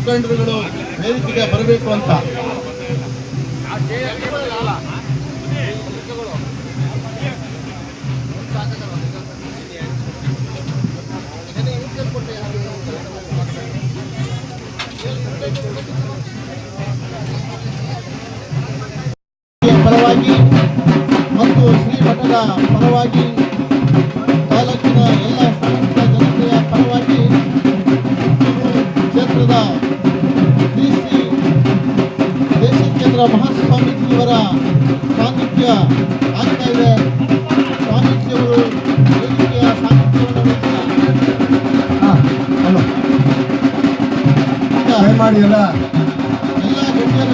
ಮುಖಂಡರುಗಳು ವೇದಿಕೆಗೆ ಬರಬೇಕು ಅಂತ. ಪರವಾಗಿ ಮತ್ತು ಶ್ರೀಮಠದ ಪರವಾಗಿ ತಾಲೂಕಿನ ಎಲ್ಲ ಸಾಮಾಜಿಕ ಜನತೆಯ ಪರವಾಗಿ ಕ್ಷೇತ್ರದ ಶ್ರೀ ದೇಶಿಕೇಂದ್ರ ಮಹಾಸ್ವಾಮೀಜಿಯವರ ಸಾನ್ನಿಧ್ಯ ಆಗ್ತಾ ಇದೆ. ಸ್ವಾಮೀಜಿಯವರು ವೇದಿಕೆಯ ಸಾನ್ನಿಧ್ಯವನ್ನು ಮಾಡಿಲ್ಲ ಎಲ್ಲ ಗಣ್ಯರ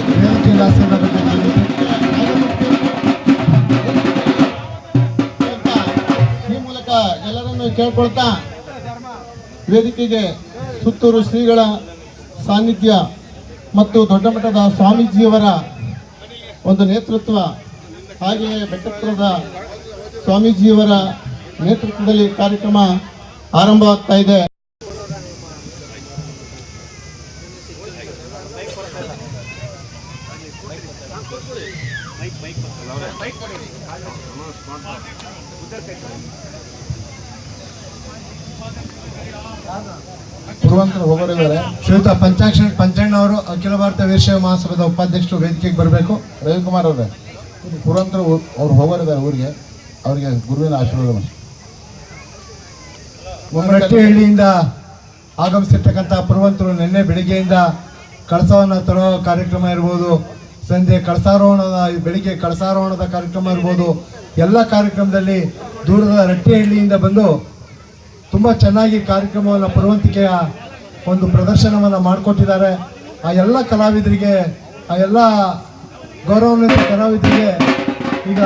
ಈ ಮೂಲಕ ಎಲ್ಲರನ್ನು ಕೇಳ್ಕೊಳ್ತಾ ವೇದಿಕೆಗೆ ಸುತ್ತೂರು ಶ್ರೀಗಳ ಸಾನ್ನಿಧ್ಯ ಮತ್ತು ದೊಡ್ಡ ಮಟ್ಟದ ಸ್ವಾಮೀಜಿಯವರ ಒಂದು ನೇತೃತ್ವ, ಹಾಗೆಯೇ ಬೆಟ್ಟಪುರದ ಸ್ವಾಮೀಜಿಯವರ ನೇತೃತ್ವದಲ್ಲಿ ಕಾರ್ಯಕ್ರಮ ಆರಂಭವಾಗ್ತಾ ಇದೆ. ಪುರವಂತರು ಹೋಗೋರಿದ್ದಾರೆ. ಶ್ರೀಯುತ ಪಂಚಣ್ಣವರು ಅಖಿಲ ಭಾರತ ವೀರಶೈವ ಮಹಾಸಭಾದ ಉಪಾಧ್ಯಕ್ಷರು ವೇದಿಕೆಗೆ ಬರಬೇಕು. ರವಿಕುಮಾರ್ ಅವರೇ, ಪುರವಂತರು ಅವ್ರು ಹೋಗೋರಿದ್ದಾರೆ ಊರಿಗೆ, ಅವರಿಗೆ ಗುರುವಿನ ಆಶೀರ್ವಾದ. ಮುಮ್ಮರಟ್ಟಿಹಳ್ಳಿಯಿಂದ ಆಗಮಿಸಿರ್ತಕ್ಕಂಥ ಪುರವಂತರು ನಿನ್ನೆ ಬೆಳಿಗ್ಗೆಯಿಂದ ಕಳಸವನ್ನು ತರೋ ಕಾರ್ಯಕ್ರಮ ಇರ್ಬೋದು, ಸಂಜೆ ಕಳಸಾರೋಹಣದ ಬೆಳಿಗ್ಗೆ ಕಳಸಾರೋಹಣದ ಕಾರ್ಯಕ್ರಮ ಇರ್ಬೋದು, ಎಲ್ಲ ಕಾರ್ಯಕ್ರಮದಲ್ಲಿ ದೂರದ ರಟ್ಟಿಹಳ್ಳಿಯಿಂದ ಬಂದು ತುಂಬ ಚೆನ್ನಾಗಿ ಕಾರ್ಯಕ್ರಮವನ್ನು ಪುರವಂತಿಕೆಯ ಒಂದು ಪ್ರದರ್ಶನವನ್ನು ಮಾಡಿಕೊಟ್ಟಿದ್ದಾರೆ. ಆ ಎಲ್ಲ ಕಲಾವಿದರಿಗೆ, ಆ ಎಲ್ಲ ಗೌರವಾನ್ವಿತ ಕಲಾವಿದರಿಗೆ ಈಗ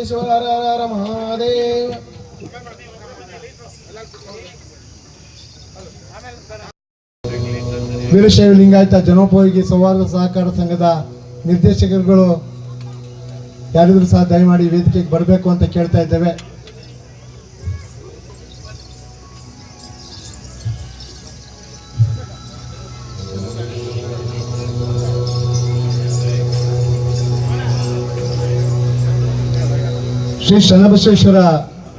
ಮಹಾದೇಶ್ವರ ಹರ ಹರ ಮಹಾದೇವ. ವೀರಶೈವ ಲಿಂಗಾಯತ ಜನೋಪಯೋಗಿ ಸೌಹಾರ್ದ ಸಹಕಾರ ಸಂಘದ ನಿರ್ದೇಶಕರುಗಳು ಯಾರಿದ್ರು ಸಹ ದಯಮಾಡಿ ವೇದಿಕೆಗೆ ಬರಬೇಕು ಅಂತ ಕೇಳ್ತಾ ಇದ್ದೇವೆ. ಶ್ರೀ ಶರಣಬಸವೇಶ್ವರ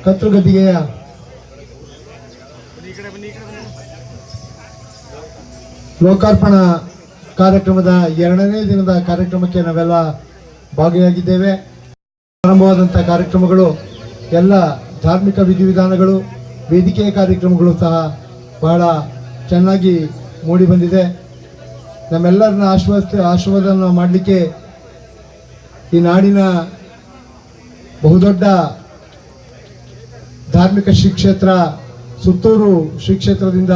ಕರ್ತೃಗದ್ದಿಗೆಯ ಲೋಕಾರ್ಪಣಾ ಕಾರ್ಯಕ್ರಮದ 2ನೇ ದಿನದ ಕಾರ್ಯಕ್ರಮಕ್ಕೆ ನಾವೆಲ್ಲ ಭಾಗಿಯಾಗಿದ್ದೇವೆ. ಪ್ರಾರಂಭವಾದಂಥ ಕಾರ್ಯಕ್ರಮಗಳು ಎಲ್ಲ ಧಾರ್ಮಿಕ ವಿಧಿವಿಧಾನಗಳು, ವೇದಿಕೆಯ ಕಾರ್ಯಕ್ರಮಗಳು ಸಹ ಬಹಳ ಚೆನ್ನಾಗಿ ಮೂಡಿ ಬಂದಿದೆ. ನಮ್ಮೆಲ್ಲರನ್ನ ಆಶೀರ್ವಾದನ ಮಾಡಲಿಕ್ಕೆ ಈ ನಾಡಿನ ಬಹುದೊಡ್ಡ ಧಾರ್ಮಿಕ ಶ್ರೀ ಕ್ಷೇತ್ರ ಸುತ್ತೂರು ಶ್ರೀ ಕ್ಷೇತ್ರದಿಂದ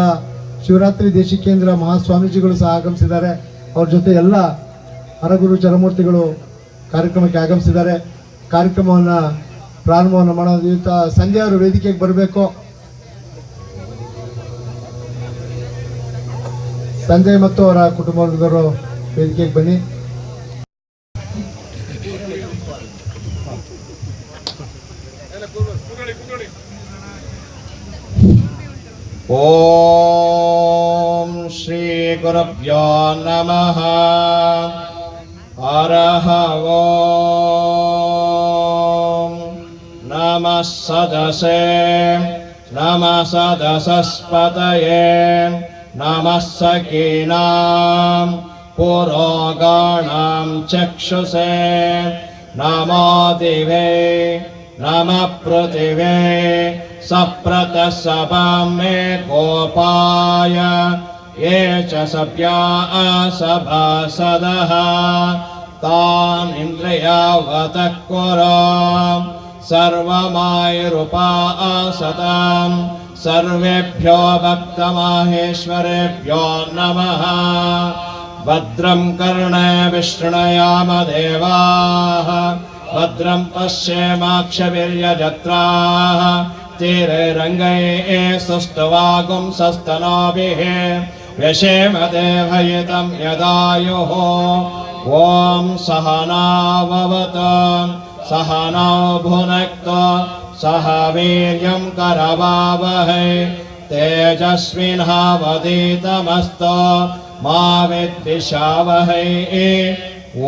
ಶಿವರಾತ್ರಿ ದೇಶಿಕೇಂದ್ರ ಮಹಾಸ್ವಾಮೀಜಿಗಳು ಸಹ ಆಗಮಿಸಿದ್ದಾರೆ. ಅವ್ರ ಜೊತೆ ಎಲ್ಲ ಹರಗುರು ಚರಮೂರ್ತಿಗಳು ಕಾರ್ಯಕ್ರಮಕ್ಕೆ ಆಗಮಿಸಿದ್ದಾರೆ. ಕಾರ್ಯಕ್ರಮವನ್ನು ಪ್ರಾರಂಭವನ್ನು ಮಾಡೋದು ಇವತ್ತು ಸಂಜೆ ಅವರು ವೇದಿಕೆಗೆ ಬರಬೇಕು. ಸಂಜಯ್ ಮತ್ತು ಅವರ ಕುಟುಂಬದವರು ವೇದಿಕೆಗೆ ಬನ್ನಿ. ಓಂ ಶ್ರೀ ಗುರುಭ್ಯೋ ನಮಃ. ಹರಃ ಓಂ ನಮಃ ಸದಸೇ ನಮಃ ಸದಸಸ್ಪತಯೇ ನಮಃ ಸಖೀನಾಂ ಪುರೋಗಾಣಾಂ ಚಕ್ಷುಷೇ ನಮೋ ದಿವೇ ನಮಃ ಪೃಥಿವೇ ಸಪ್ರತಃ ಸಭಾಂ ಮೇ ಗೋಪಾಯ ಯೇ ಚ ಸಭ್ಯಾ ಸಭಾಸದಃ ತಾನ್ ಇಂದ್ರಿಯಾವತಃ ಕುರು ಸರ್ವಮಾಯುರುಪಾಸತಾಂ ಸರ್ವೇಭ್ಯೋ ಭಕ್ತಮಾಹೇಶ್ವರೇಭ್ಯೋ ನಮಃ. ಭದ್ರಂ ಕರ್ಣೇ ಶೃಣುಯಾಮ ದೇವಾಃ ಭದ್ರಂ ಪಶ್ಯೇಮಾಕ್ಷವೀರ್ಯಜತ್ರಾಃ ತೀರೈರಂಗೈಃ ಸುಷ್ಟುವಾಗುಂಸಸ್ತನೂಭಿಃ ವ್ಯಶೇಮ ದೇವಹಿತಂ ಯದಾಯುಃ. ಓಂ ಸಹನಾವವತು ಸಹನೌ ಭುನಕ್ತು ಸಹ ವೀರ್ಯಂ ಕರವಾವಹೈ ತೇಜಸ್ವಿನಾವಧೀತಮಸ್ತು ಮಾ ವಿದ್ವಿಷಾವಹೈ.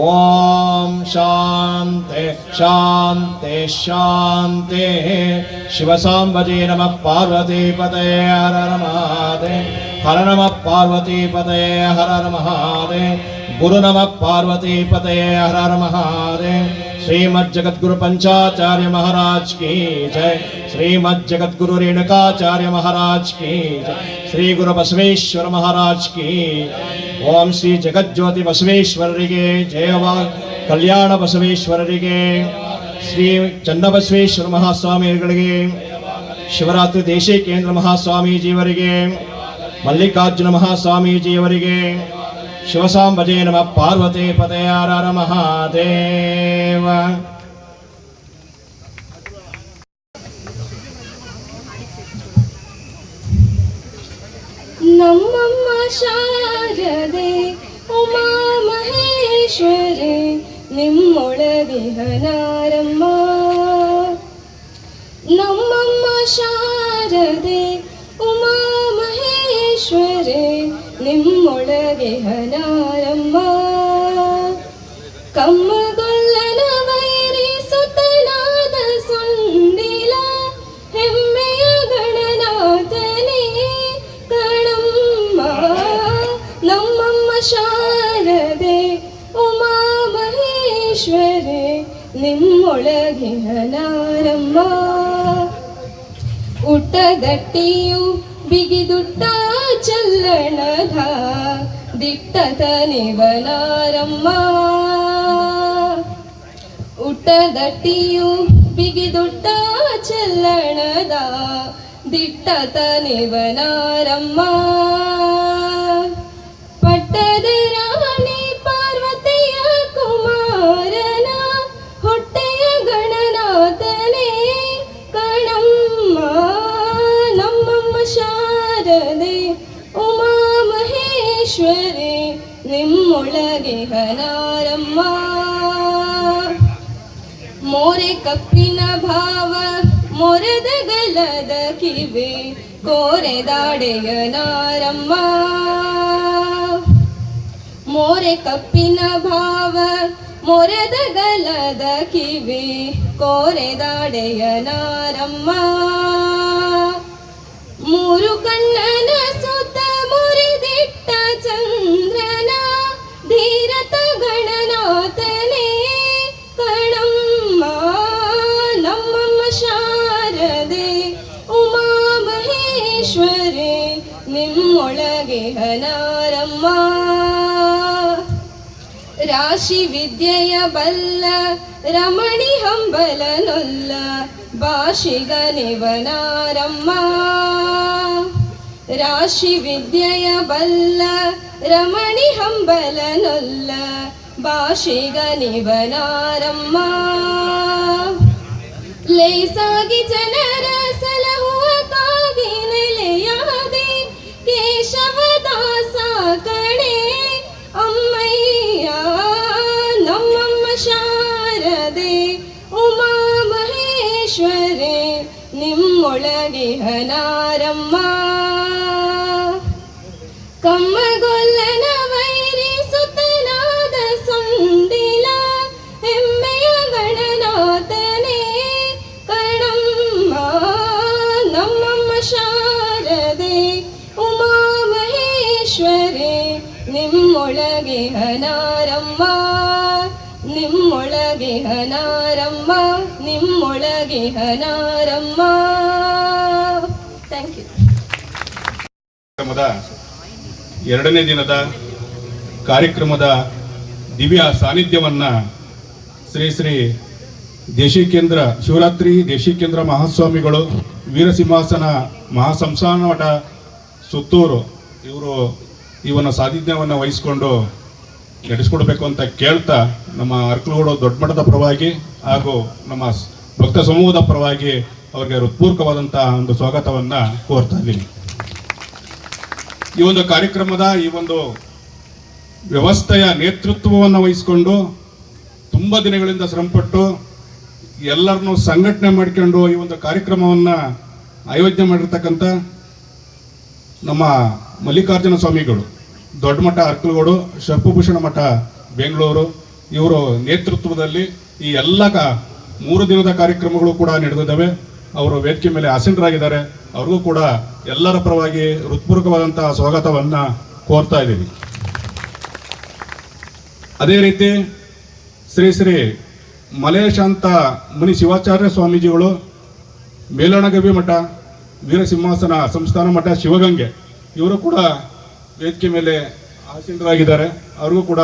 ಓಂ ಶಾಂತಿ ಶಾಂತಿ ಶಾಂತಿ. ಶಿವಸಾಂಬಜೇ ನಮಃ ಪಾರ್ವತೀಪತಯೇ ಹರ ಹರ ಮಹಾದೇವ. ಹರ ನಮಃ ಪಾರ್ವತೀಪತಯೇ ಹರ ಹರ ಮಹಾದೇವ. ಗುರು ನಮಃ ಪಾರ್ವತೀಪತಯೇ ಹರ ಹರ ಮಹಾದೇವ. श्रीमद् जगद्गुरु पंचाचार्य महाराज की जय. श्रीमद् जगद्गुरु रेणुकाचार्य महाराज की जय. श्री गुरु बसवेश्वर महाराज की. ओम श्री जगज्योति बसवेश्वरರಿಗೆ ಜಯವ. ಕಲ್ಯಾಣ ಬಸವೇಶ್ವರರಿಗೆ, ಶ್ರೀ ಚನ್ನಬಸವೇಶ್ವರ ಮಹಾಸ್ವಾಮಿಗಳಿಗೆ, ಶಿವರಾತ್ರಿ ದೇಶಿಕೇಂದ್ರ ಮಹಾಸ್ವಾಮೀಜಿಯವರಿಗೆ, ಮಲ್ಲಿಕಾರ್ಜುನ ಮಹಾಸ್ವಾಮೀಜಿಯವರಿಗೆ, ಶಿವಸಾಂಬಜೇ ನಮಃ ಪಾರ್ವತಿ ಪತಯೇ ಹರ ಹರ ಮಹಾದೇವ. ನಮ್ಮಮ್ಮ ಶಾರದೆ ಉಮಾ ಮಹೇಶ್ವರಿ ನಿಮ್ಮೊಳಗಿಹನಾರಮ್ಮ. ನಮ್ಮಮ್ಮ ಶಾರದೆ ಉಮಾ ಮಹೇಶ್ವರಿ ನಿಮ್ಮೊಳಗಿಹನಾರಮ್ಮ. ಕಮ್ಮಗೊಲ್ಲನ ವೈರಿ ಸುತನಾದ ಸುಂದಿಲ ಹೆಮ್ಮೆಯ ಗಣನಾಥನೇ ಕಣಮ್ಮ. ನಮ್ಮಮ್ಮ ಶಾರದೆ ಉಮಾ ಮಹೇಶ್ವರಿ ನಿಮ್ಮೊಳಗಿಹನಾರಮ್ಮ. ಉಟ್ಟದಟ್ಟಿಯು ಬಿಗಿದುಟ್ಟ ಚಲ್ಲಣದ ದಿಟ್ಟತನಿವನಾರಮ್ಮ. ಉಟ್ಟದಟ್ಟಿಯು ಬಿಗಿದುಟ್ಟ ಚಲ್ಲಣದ ದಿಟ್ಟತನಿವನಾರಮ್ಮ. ಪಟ್ಟದ ರಾಣಿ ಪಾರ್ವತಿಯ ಕುಮಾರನ ಹೊಟ್ಟೆಯ ಗಣನಾಥ ಮೋರೆ ಕಪ್ಪಿನ ಭಾವ ಮೊರದ ಗಲದ ಕಿವೆ ಕೋರೆದಾಡೆಯ ನಾರಮ್ಮ ಮೋರೆ ಕಪ್ಪಿನ ಭಾವ ಮೊರದ ಗಲದ ಕಿವೆ ಕೋರೆದಾಡೆಯ ನಾರಮ್ಮ ಮೂರು ಕಣ್ಣನ ಸುತ್ತ ಮುರಿದಿಟ್ಟ ಚಂದ್ರನ ಧೀರತ ಗಣನಾಥನೇ ಕಣಮ್ಮ ನಮ್ಮಮ್ಮ ಶಾರದೆ ಉಮಾ ಮಹೇಶ್ವರಿ ನಿಮ್ಮೊಳಗೆ ಹನಾರಮ್ಮ ರಾಶಿ ವಿದ್ಯೆಯ ಬಲ್ಲ ರಮಣಿ ಹಂಬಲನೊಲ್ಲ ಭಾಷಿಗನಿವನಾರಮ್ಮ ರಾಶಿ ವಿದ್ಯೆಯ ಬಲ್ಲ ರಮಣಿ ಹಂಬಲನೊಲ್ಲ ಭಾಷಿಗನಿವನಾರಮ್ಮ ಲೇಸಾಗಿ ಜನರ ಸಲಹುವ ಕಾಗಿ ನೆಲೆಯಾದೆ ಕೇಶವದಾಸ ಕಣೆ ಅಮ್ಮಯ್ಯ ನಮ್ಮಮ್ಮ ಶಾರದೆ ಉಮಾ ಮಹೇಶ್ವರಿ ನಿಮ್ಮೊಳಗೆ ಹನಾರಮ್ಮ ಕಮ್ಮಗೊಲ್ಲನ ವೈರಿ ಸುತನಾದ ಸೊಂದಿಲ ಹೆಮ್ಮೆಯ ಗಣನಾಥನೇ ಕಣಮ್ಮ ನಮ್ಮಮ್ಮ ಶಾರದೆ ಉಮಾ ಮಹೇಶ್ವರಿ ನಿಮ್ಮೊಳಗೆ ಹನಾರಮ್ಮ ನಿಮ್ಮೊಳಗೆ ಹನಾರಮ್ಮ ನಿಮ್ಮೊಳಗೆ ಹನಾರಮ್ಮ ಥ್ಯಾಂಕ್ ಯು. ಎರಡನೇ ದಿನದ ಕಾರ್ಯಕ್ರಮದ ದಿವ್ಯ ಸಾನ್ನಿಧ್ಯವನ್ನ ಶ್ರೀ ಶ್ರೀ ದೇಶಿಕೇಂದ್ರ ಶಿವರಾತ್ರಿ ದೇಶಿಕೇಂದ್ರ ಮಹಾಸ್ವಾಮಿಗಳು ವೀರಸಿಂಹಾಸನ ಮಹಾಸಂಸ್ಥಾನ ಮಠ ಸುತ್ತೂರು ಇವರು ಇವನ ಸಾನ್ನಿಧ್ಯವನ್ನು ವಹಿಸಿಕೊಂಡು ನಡೆಸಿಕೊಡ್ಬೇಕು ಅಂತ ಕೇಳ್ತಾ ನಮ್ಮ ಅರ್ಕಲಗೂಡು ದೊಡ್ಡ ಮಠದ ಪರವಾಗಿ ಹಾಗೂ ನಮ್ಮ ಭಕ್ತ ಸಮೂಹದ ಪರವಾಗಿ ಅವರಿಗೆ ಹೃತ್ಪೂರ್ವಕವಾದಂತಹ ಒಂದು ಸ್ವಾಗತವನ್ನ ಕೋರ್ತಾ ಇದ್ದೀನಿ. ಈ ಒಂದು ಕಾರ್ಯಕ್ರಮದ ಈ ಒಂದು ವ್ಯವಸ್ಥೆಯ ನೇತೃತ್ವವನ್ನು ವಹಿಸಿಕೊಂಡು ತುಂಬ ದಿನಗಳಿಂದ ಶ್ರಮಪಟ್ಟು ಎಲ್ಲರನ್ನೂ ಸಂಘಟನೆ ಮಾಡಿಕೊಂಡು ಈ ಒಂದು ಕಾರ್ಯಕ್ರಮವನ್ನು ಆಯೋಜನೆ ಮಾಡಿರ್ತಕ್ಕಂಥ ನಮ್ಮ ಮಲ್ಲಿಕಾರ್ಜುನ ಸ್ವಾಮಿಗಳು ದೊಡ್ಡ ಮಠ ಅರ್ಕಲಗೂಡು ಶರ್ಪಭೂಷಣ ಮಠ ಬೆಂಗಳೂರು ಇವರು ನೇತೃತ್ವದಲ್ಲಿ ಈ ಎಲ್ಲ 3 ದಿನದ ಕಾರ್ಯಕ್ರಮಗಳು ಕೂಡ ನಡೆದಿದ್ದಾವೆ. ಅವರು ವೇದಿಕೆ ಮೇಲೆ ಆಸೀನರಾಗಿದ್ದಾರೆ. ಅವ್ರಿಗೂ ಕೂಡ ಎಲ್ಲರ ಪರವಾಗಿ ಹೃತ್ಪೂರ್ವಕವಾದಂತಹ ಸ್ವಾಗತವನ್ನ ಕೋರ್ತಾ ಇದ್ದೀವಿ. ಅದೇ ರೀತಿ ಶ್ರೀ ಶ್ರೀ ಮಲೇಶಾಂತ ಮುನಿ ಶಿವಾಚಾರ್ಯ ಸ್ವಾಮೀಜಿಗಳು ಮೇಲಣಗವಿ ಮಠ ವೀರಸಿಂಹಾಸನ ಸಂಸ್ಥಾನ ಮಠ ಶಿವಗಂಗೆ ಇವರು ಕೂಡ ವೇದಿಕೆ ಮೇಲೆ ಆಸೀನರಾಗಿದ್ದಾರೆ. ಅವ್ರಿಗೂ ಕೂಡ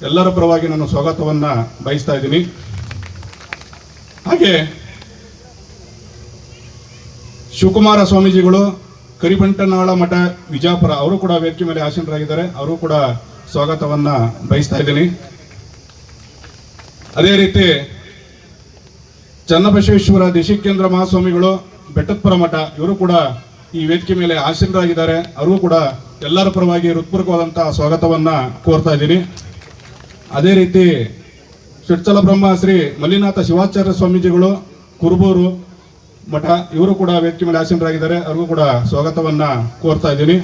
ಎಲ್ಲರ ಪರವಾಗಿ ನಾನು ಸ್ವಾಗತವನ್ನ ಬಯಸ್ತಾ ಇದ್ದೀನಿ. ಹಾಗೆ ಶಿವಕುಮಾರ ಸ್ವಾಮೀಜಿಗಳು ಕರಿಬಂಟನಾಳ ಮಠ ವಿಜಾಪುರ ಅವರು ಕೂಡ ವೇದಿಕೆ ಮೇಲೆ ಆಸೀನರಾಗಿದ್ದಾರೆ. ಅವರು ಕೂಡ ಸ್ವಾಗತವನ್ನ ಬಯಸ್ತಾ ಇದ್ದೀನಿ. ಅದೇ ರೀತಿ ಚನ್ನಬಸವೇಶ್ವರ ದೇಶಿಕೇಂದ್ರ ಮಹಾಸ್ವಾಮಿಗಳು ಬೆಟ್ಟದಪುರ ಮಠ ಇವರು ಕೂಡ ಈ ವೇದಿಕೆ ಮೇಲೆ ಆಸೀನರಾಗಿದ್ದಾರೆ. ಅವರು ಕೂಡ ಎಲ್ಲರ ಪರವಾಗಿ ಹೃತ್ಪೂರ್ವಕವಾದಂತಹ ಸ್ವಾಗತವನ್ನ ಕೋರ್ತಾ ಇದ್ದೀನಿ. ಅದೇ ರೀತಿ ಷಟ್ಚಲ ಬ್ರಹ್ಮ ಶ್ರೀ ಮಲ್ಲಿನಾಥ ಶಿವಾಚಾರ್ಯ ಸ್ವಾಮೀಜಿಗಳು ಕುರುಬೂರು ಮಠ ಇವರು ಕೂಡ ವೇದಿಕೆ ಮೇಲೆ ಆಸೀನರಾಗಿದ್ದಾರೆ. ಅವ್ರಿಗೂ ಕೂಡ ಸ್ವಾಗತವನ್ನ ಕೋರ್ತಾ ಇದ್ದೀನಿ.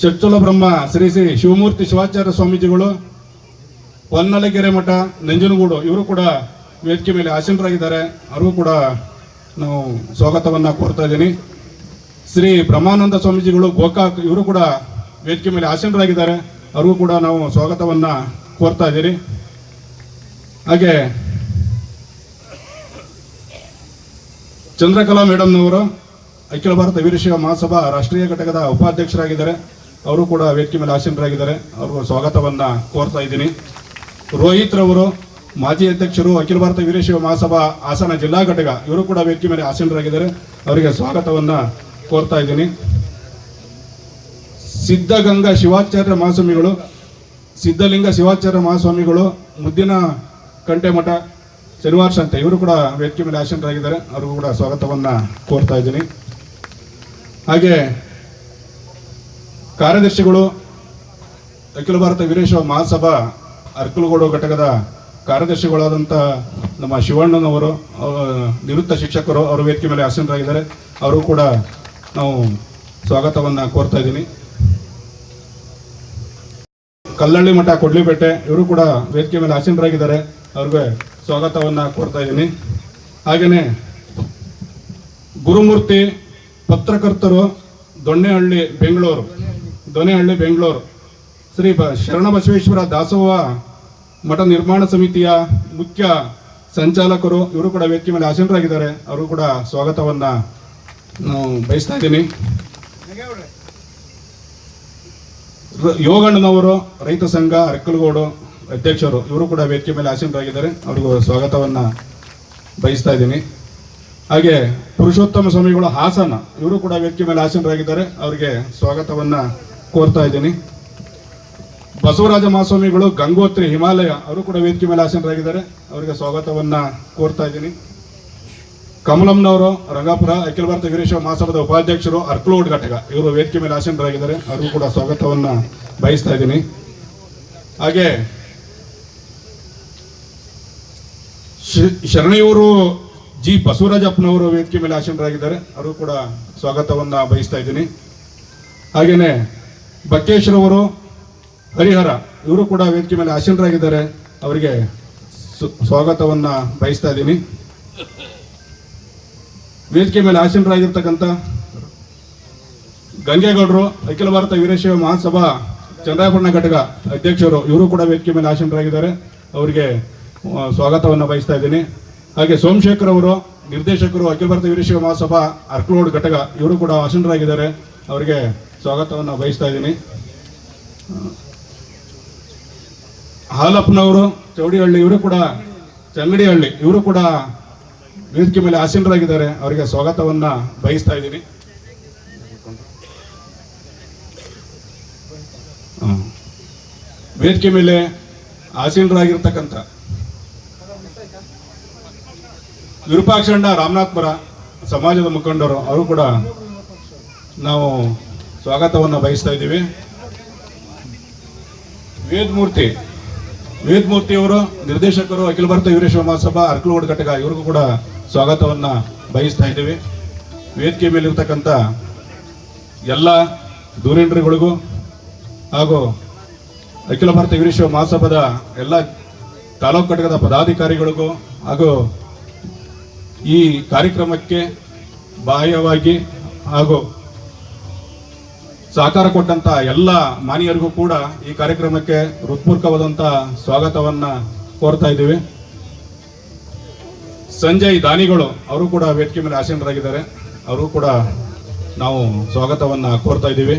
ಷಟ್ಚಲ ಬ್ರಹ್ಮ ಶ್ರೀ ಶ್ರೀ ಶಿವಮೂರ್ತಿ ಶಿವಾಚಾರ್ಯ ಸ್ವಾಮೀಜಿಗಳು ಹೊನ್ನಲಗೆರೆ ಮಠ ನಂಜನಗೂಡು ಇವರು ಕೂಡ ವೇದಿಕೆ ಮೇಲೆ ಆಸೀನರಾಗಿದ್ದಾರೆ. ಅವ್ರಿಗೂ ಕೂಡ ನಾವು ಸ್ವಾಗತವನ್ನ ಕೋರ್ತಾ ಇದ್ದೀನಿ. ಶ್ರೀ ಬ್ರಹ್ಮಾನಂದ ಸ್ವಾಮೀಜಿಗಳು ಗೋಕಾಕ್ ಇವರು ಕೂಡ ವೇದಿಕೆ ಮೇಲೆ ಆಸೀನರಾಗಿದ್ದಾರೆ. ಅವ್ರಿಗೂ ಕೂಡ ನಾವು ಸ್ವಾಗತವನ್ನ ಕೋರ್ತಾ ಇದ್ದೀರಿ. ಹಾಗೆ ಚಂದ್ರಕಲಾ ಮೇಡಮ್ನವರು ಅಖಿಲ ಭಾರತ ವೀರಶೈವ ಮಹಾಸಭಾ ರಾಷ್ಟ್ರೀಯ ಘಟಕದ ಉಪಾಧ್ಯಕ್ಷರಾಗಿದ್ದಾರೆ. ಅವರು ಕೂಡ ವೇದಿಕೆ ಮೇಲೆ ಆಸೀನರಾಗಿದ್ದಾರೆ. ಅವ್ರಿಗೂ ಸ್ವಾಗತವನ್ನ ಕೋರ್ತಾ ಇದ್ದೀನಿ. ರೋಹಿತ್ ರವರು ಮಾಜಿ ಅಧ್ಯಕ್ಷರು ಅಖಿಲ ಭಾರತ ವೀರಶೈವ ಮಹಾಸಭಾ ಹಾಸನ ಜಿಲ್ಲಾ ಘಟಕ ಇವರು ಕೂಡ ವೇದಿಕೆ ಮೇಲೆ ಆಸೀನರಾಗಿದ್ದಾರೆ. ಅವರಿಗೆ ಸ್ವಾಗತವನ್ನ ಕೋರ್ತಾ ಇದ್ದೀನಿ. ಸಿದ್ಧಗಂಗಾ ಶಿವಾಚಾರ್ಯ ಮಹಾಸ್ವಾಮಿಗಳು ಸಿದ್ಧಲಿಂಗ ಶಿವಾಚಾರ್ಯ ಮಹಾಸ್ವಾಮಿಗಳು ಮುದ್ದಿನ ಕಂಟೆ ಮಠ ಶನಿವಾರ ಸಂತೆ ಇವರು ಕೂಡ ವೇದಿಕೆ ಮೇಲೆ ಆಸೀನರಾಗಿದ್ದಾರೆ. ಅವ್ರಿಗೂ ಕೂಡ ಸ್ವಾಗತವನ್ನ ಕೋರ್ತಾ ಇದ್ದೀನಿ. ಹಾಗೆ ಕಾರ್ಯದರ್ಶಿಗಳು ಅಖಿಲ ಭಾರತ ವೀರಶೈವ ಮಹಾಸಭಾ ಅರ್ಕಲಗೂಡು ಘಟಕದ ಕಾರ್ಯದರ್ಶಿಗಳಾದಂಥ ನಮ್ಮ ಶಿವಣ್ಣನವರು ನಿವೃತ್ತ ಶಿಕ್ಷಕರು ಅವರು ವೇದಿಕೆ ಮೇಲೆ ಆಸೀನರಾಗಿದ್ದಾರೆ. ಅವರು ಕೂಡ ನಾವು ಸ್ವಾಗತವನ್ನು ಕೋರ್ತಾ ಇದ್ದೀನಿ. ಕಲ್ಲಳ್ಳಿ ಮಠ ಕೊಡ್ಲಿಪೇಟೆ ಇವರು ಕೂಡ ವೇದಿಕೆ ಮೇಲೆ ಆಸೀನರಾಗಿದ್ದಾರೆ. ಅವ್ರಿಗೆ ಸ್ವಾಗತವನ್ನು ಕೋರ್ತಾ ಇದ್ದೀನಿ. ಹಾಗೆಯೇ ಗುರುಮೂರ್ತಿ ಪತ್ರಕರ್ತರು ದೊಣ್ಣೆಹಳ್ಳಿ ಬೆಂಗಳೂರು ಶ್ರೀ ಶರಣಬಸವೇಶ್ವರ ದಾಸೋಹ ಮಠ ನಿರ್ಮಾಣ ಸಮಿತಿಯ ಮುಖ್ಯ ಸಂಚಾಲಕರು ಇವರು ಕೂಡ ವೇದಿಕೆ ಮೇಲೆ ಆಸೀನರಾಗಿದ್ದಾರೆ. ಅವರು ಕೂಡ ಸ್ವಾಗತವನ್ನು ನಾವು ಬಯಸ್ತಾ ಇದ್ದೀನಿ. ಯೋಗಣ್ಣನವರು ರೈತ ಸಂಘ ಅರಕಲಗೋಡು ಅಧ್ಯಕ್ಷರು ಇವರು ಕೂಡ ವೇದಿಕೆ ಮೇಲೆ ಆಸೀನರಾಗಿದ್ದಾರೆ. ಅವರಿಗೂ ಸ್ವಾಗತವನ್ನು ಬಯಸ್ತಾ ಇದ್ದೀನಿ. ಹಾಗೆ ಪುರುಷೋತ್ತಮ ಸ್ವಾಮಿಗಳು ಹಾಸನ ಇವರು ಕೂಡ ವೇದಿಕೆ ಮೇಲೆ ಆಸೀನರಾಗಿದ್ದಾರೆ. ಅವರಿಗೆ ಸ್ವಾಗತವನ್ನು ಕೋರ್ತಾ ಇದ್ದೀನಿ. ಬಸವರಾಜ ಮಹಾಸ್ವಾಮಿಗಳು ಗಂಗೋತ್ರಿ ಹಿಮಾಲಯ ಅವರು ಕೂಡ ವೇದಿಕೆ ಮೇಲೆ ಆಸೀನರಾಗಿದ್ದಾರೆ. ಅವರಿಗೆ ಸ್ವಾಗತವನ್ನು ಕೋರ್ತಾ ಇದ್ದೀನಿ. ಕಮಲಂನವರು ರಂಗಾಪುರ ಅಖಿಲ ಭಾರತ ವೀರಶೈವ ಮಹಾಸಭಾದ ಉಪಾಧ್ಯಕ್ಷರು ಅರ್ಕಲೋಡ್ ಘಟಕ ಇವರು ವೇದಿಕೆ ಮೇಲೆ ಆಸೀನರಾಗಿದ್ದಾರೆ. ಅವರಿಗೂ ಕೂಡ ಸ್ವಾಗತವನ್ನು ಬಯಸ್ತಾ ಇದ್ದೀನಿ. ಹಾಗೆ ಶರಣಯೂರು ಜಿ ಬಸವರಾಜಪ್ಪನವರು ವೇದಿಕೆ ಮೇಲೆ ಆಸೀನರಾಗಿದ್ದಾರೆ. ಅವರು ಕೂಡ ಸ್ವಾಗತವನ್ನು ಬಯಸ್ತಾ ಇದ್ದೀನಿ. ಹಾಗೆಯೇ ಬಕ್ಕೇಶ್ವರವರು ಹರಿಹರ ಇವರು ಕೂಡ ವೇದಿಕೆ ಮೇಲೆ ಆಸೀನರಾಗಿದ್ದಾರೆ. ಅವರಿಗೆ ಸ್ವಾಗತವನ್ನು ಬಯಸ್ತಾ ಇದ್ದೀನಿ. ವೇದಿಕೆ ಮೇಲೆ ಆಸೀನರಾಗಿರ್ತಕ್ಕಂಥ ಗಂಗೇಗೌಡರು ಅಖಿಲ ಭಾರತ ವೀರಶೈವ ಮಹಾಸಭಾ ಚಂದ್ರಾಪುರ ಘಟಕ ಅಧ್ಯಕ್ಷರು ಇವರು ಕೂಡ ವೇದಿಕೆ ಮೇಲೆ ಆಸೀನರಾಗಿದ್ದಾರೆ. ಅವರಿಗೆ ಸ್ವಾಗತವನ್ನು ಬಯಸ್ತಾ ಇದ್ದೀನಿ. ಹಾಗೆ ಸೋಮಶೇಖರ್ ಅವರು ನಿರ್ದೇಶಕರು ಅಖಿಲ ಭಾರತ ವೀರಶೈವ ಮಹಾಸಭಾ ಅರ್ಕಲೋಡ್ ಘಟಕ ಇವರು ಕೂಡ ಆಸೀನರಾಗಿದ್ದಾರೆ. ಅವರಿಗೆ ಸ್ವಾಗತವನ್ನು ಬಯಸ್ತಾ ಇದ್ದೀನಿ. ಹಾಲಪ್ಪನವರು ಚೌಡಿಹಳ್ಳಿ ಇವರು ಕೂಡ ಚಂಗಡಿಹಳ್ಳಿ ಇವರು ಕೂಡ ವೇದಿಕೆ ಮೇಲೆ ಆಸೀನರಾಗಿದ್ದಾರೆ. ಅವರಿಗೆ ಸ್ವಾಗತವನ್ನು ಬಯಸ್ತಾ ಇದ್ದೀನಿ. ವೇದಿಕೆ ಮೇಲೆ ಆಸೀನರಾಗಿರ್ತಕ್ಕಂಥ ವಿರೂಪಾಕ್ಷಣ್ಣ ರಾಮನಾಥ್ಪುರ ಸಮಾಜದ ಮುಖಂಡರು ಅವರು ಕೂಡ ನಾವು ಸ್ವಾಗತವನ್ನು ಬಯಸ್ತಾ ಇದ್ದೀವಿ. ವೇದಮೂರ್ತಿ ಅವರು ನಿರ್ದೇಶಕರು ಅಖಿಲ ಭಾರತ ವೀರಶೈವ ಮಹಾಸಭಾ ಅರ್ಕಲಗೋಡು ಘಟಕ ಇವ್ರಿಗೂ ಕೂಡ ಸ್ವಾಗತವನ್ನು ಬಯಸ್ತಾ ಇದ್ದೀವಿ. ವೇದಿಕೆ ಮೇಲಿರ್ತಕ್ಕಂಥ ಎಲ್ಲ ಧುರೀಣರಿಗಳಿಗೂ ಹಾಗೂ ಅಖಿಲ ಭಾರತ ವೀರಶೈವ ಮಹಾಸಭಾದ ಎಲ್ಲ ತಾಲೂಕು ಘಟಕದ ಪದಾಧಿಕಾರಿಗಳಿಗೂ ಹಾಗೂ ಈ ಕಾರ್ಯಕ್ರಮಕ್ಕೆ ಬಾಹ್ಯವಾಗಿ ಹಾಗೂ ಸಹಕಾರ ಕೊಟ್ಟಂತ ಎಲ್ಲ ಮಾನ್ಯರಿಗೂ ಕೂಡ ಈ ಕಾರ್ಯಕ್ರಮಕ್ಕೆ ಹೃತ್ಪೂರ್ವಕವಾದಂಥ ಸ್ವಾಗತವನ್ನು ಕೋರ್ತಾ ಇದ್ದೀವಿ. ಸಂಜಯ್ ದಾನಿಗಳು ಅವರು ಕೂಡ ವೇದಿಕೆ ಮೇಲೆ ಆಸೀನರಾಗಿದ್ದಾರೆ. ಅವರು ಕೂಡ ನಾವು ಸ್ವಾಗತವನ್ನು ಕೋರ್ತಾ ಇದ್ದೀವಿ.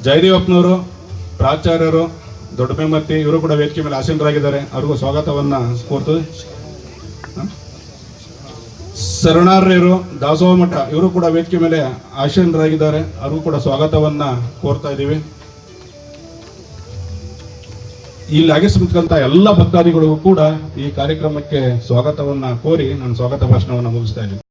ಜಯದೇವಪ್ಪನವರು ಪ್ರಾಚಾರ್ಯರು ದೊಡ್ಡಮೆಮ್ಮತ್ತಿ ಇವರು ಕೂಡ ವೇದಿಕೆ ಮೇಲೆ ಆಸೀನರಾಗಿದ್ದಾರೆ. ಅವ್ರಿಗೂ ಸ್ವಾಗತವನ್ನು ಕೋರ್ತೇವೆ. ಶರಣಾರ್ಯರು ದಾಸೋಹ ಮಠ ಇವರು ಕೂಡ ವೇದಿಕೆ ಮೇಲೆ ಆಸೀನರಾಗಿದ್ದಾರೆ. ಅವ್ರಿಗೂ ಕೂಡ ಸ್ವಾಗತವನ್ನು ಕೋರ್ತಾ ಇದ್ದೀವಿ. ಇಲ್ಲಿ ಆಗಮಿಸಿರ್ತಕ್ಕಂಥ ಎಲ್ಲ ಭಕ್ತಾದಿಗಳಿಗೂ ಕೂಡ ಈ ಕಾರ್ಯಕ್ರಮಕ್ಕೆ ಸ್ವಾಗತವನ್ನು ಕೋರಿ ನಾನು ಸ್ವಾಗತ ಭಾಷಣವನ್ನು ಮುಗಿಸ್ತಾ ಇದ್ದೀನಿ.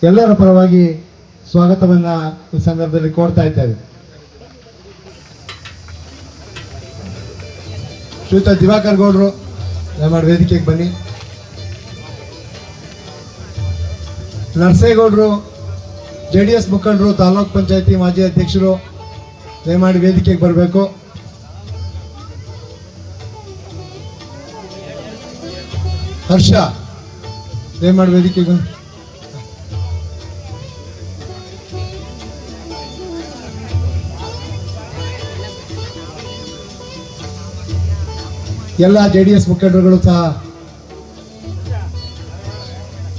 ಎಲ್ಲರ ಪರವಾಗಿ ಸ್ವಾಗತವನ್ನ ಈ ಸಂದರ್ಭದಲ್ಲಿ ಕೋರ್ತಾ ಇದ್ದೇವೆ. ಶ್ರೀಯುತ ದಿವಾಕರ್ ಗೌಡ್ರು ದಯಮಾಡಿ ವೇದಿಕೆಗೆ ಬನ್ನಿ. ನರಸೇಗೌಡರು JDS ಮುಖಂಡರು, ತಾಲೂಕ್ ಪಂಚಾಯತಿ ಮಾಜಿ ಅಧ್ಯಕ್ಷರು ದಯಮಾಡಿ ವೇದಿಕೆಗೆ ಬರಬೇಕು. ಹರ್ಷ ದಯಮಾಡಿ ವೇದಿಕೆಗೆ ಬನ್ನಿ. ಎಲ್ಲ JDS ಮುಖಂಡರುಗಳು ಸಹ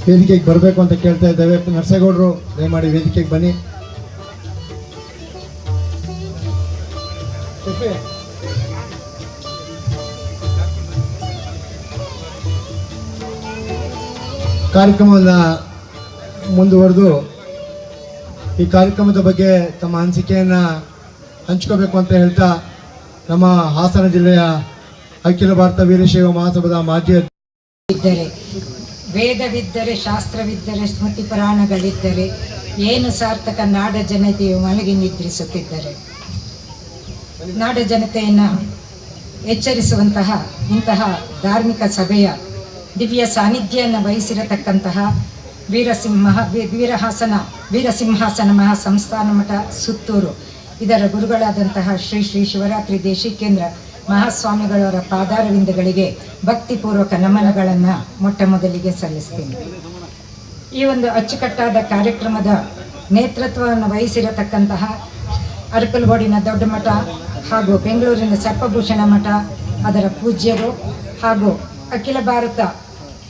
ವೇದಿಕೆಗೆ ಬರಬೇಕು ಅಂತ ಕೇಳ್ತಾ ಇದ್ದೇವೆ. ನರಸೇಗೌಡರು ದಯಮಾಡಿ ವೇದಿಕೆಗೆ ಬನ್ನಿ. ಕಾರ್ಯಕ್ರಮವನ್ನು ಮುಂದುವರೆದು ಈ ಕಾರ್ಯಕ್ರಮದ ಬಗ್ಗೆ ತಮ್ಮ ಅನಿಸಿಕೆಯನ್ನು ಹಂಚ್ಕೋಬೇಕು ಅಂತ ಹೇಳ್ತಾ ನಮ್ಮ ಹಾಸನ ಜಿಲ್ಲೆಯ ಅಖಿಲ ಭಾರತ ವೀರಶೈವ ಮಹಾಸಭಾದ ಮಾಜಿ ಇದ್ದರೆ, ವೇದವಿದ್ದರೆ, ಶಾಸ್ತ್ರವಿದ್ದರೆ, ಸ್ಮೃತಿ ಪುರಾಣಗಳಿದ್ದರೆ ಏನು ಸಾರ್ಥಕ ನಾಡ ಜನತೆಯು ಮಲಗಿ ನಿದ್ರಿಸುತ್ತಿದ್ದರೆ. ನಾಡ ಜನತೆಯನ್ನು ಎಚ್ಚರಿಸುವಂತಹ ಇಂತಹ ಧಾರ್ಮಿಕ ಸಭೆಯ ದಿವ್ಯ ಸಾನ್ನಿಧ್ಯವನ್ನು ವಹಿಸಿರತಕ್ಕಂತಹ ವೀರಸಿಂಹಾಸನ ಮಹಾ ಸಂಸ್ಥಾನ ಮಠ ಸುತ್ತೂರು ಇದರ ಗುರುಗಳಾದಂತಹ ಶ್ರೀ ಶ್ರೀ ಶಿವರಾತ್ರಿ ದೇಶಿಕೇಂದ್ರ ಮಹಾಸ್ವಾಮಿಗಳವರ ಪಾದಾರವಿಂದಗಳಿಗೆ ಭಕ್ತಿಪೂರ್ವಕ ನಮನಗಳನ್ನು ಮೊಟ್ಟ ಮೊದಲಿಗೆ ಸಲ್ಲಿಸ್ತೀನಿ. ಈ ಒಂದು ಅಚ್ಚುಕಟ್ಟಾದ ಕಾರ್ಯಕ್ರಮದ ನೇತೃತ್ವವನ್ನು ವಹಿಸಿರತಕ್ಕಂತಹ ಅರಕಲಗೋಡಿನ ದೊಡ್ಡ ಮಠ ಹಾಗೂ ಬೆಂಗಳೂರಿನ ಸರ್ಪಭೂಷಣ ಮಠ ಅದರ ಪೂಜ್ಯರು ಹಾಗೂ ಅಖಿಲ ಭಾರತ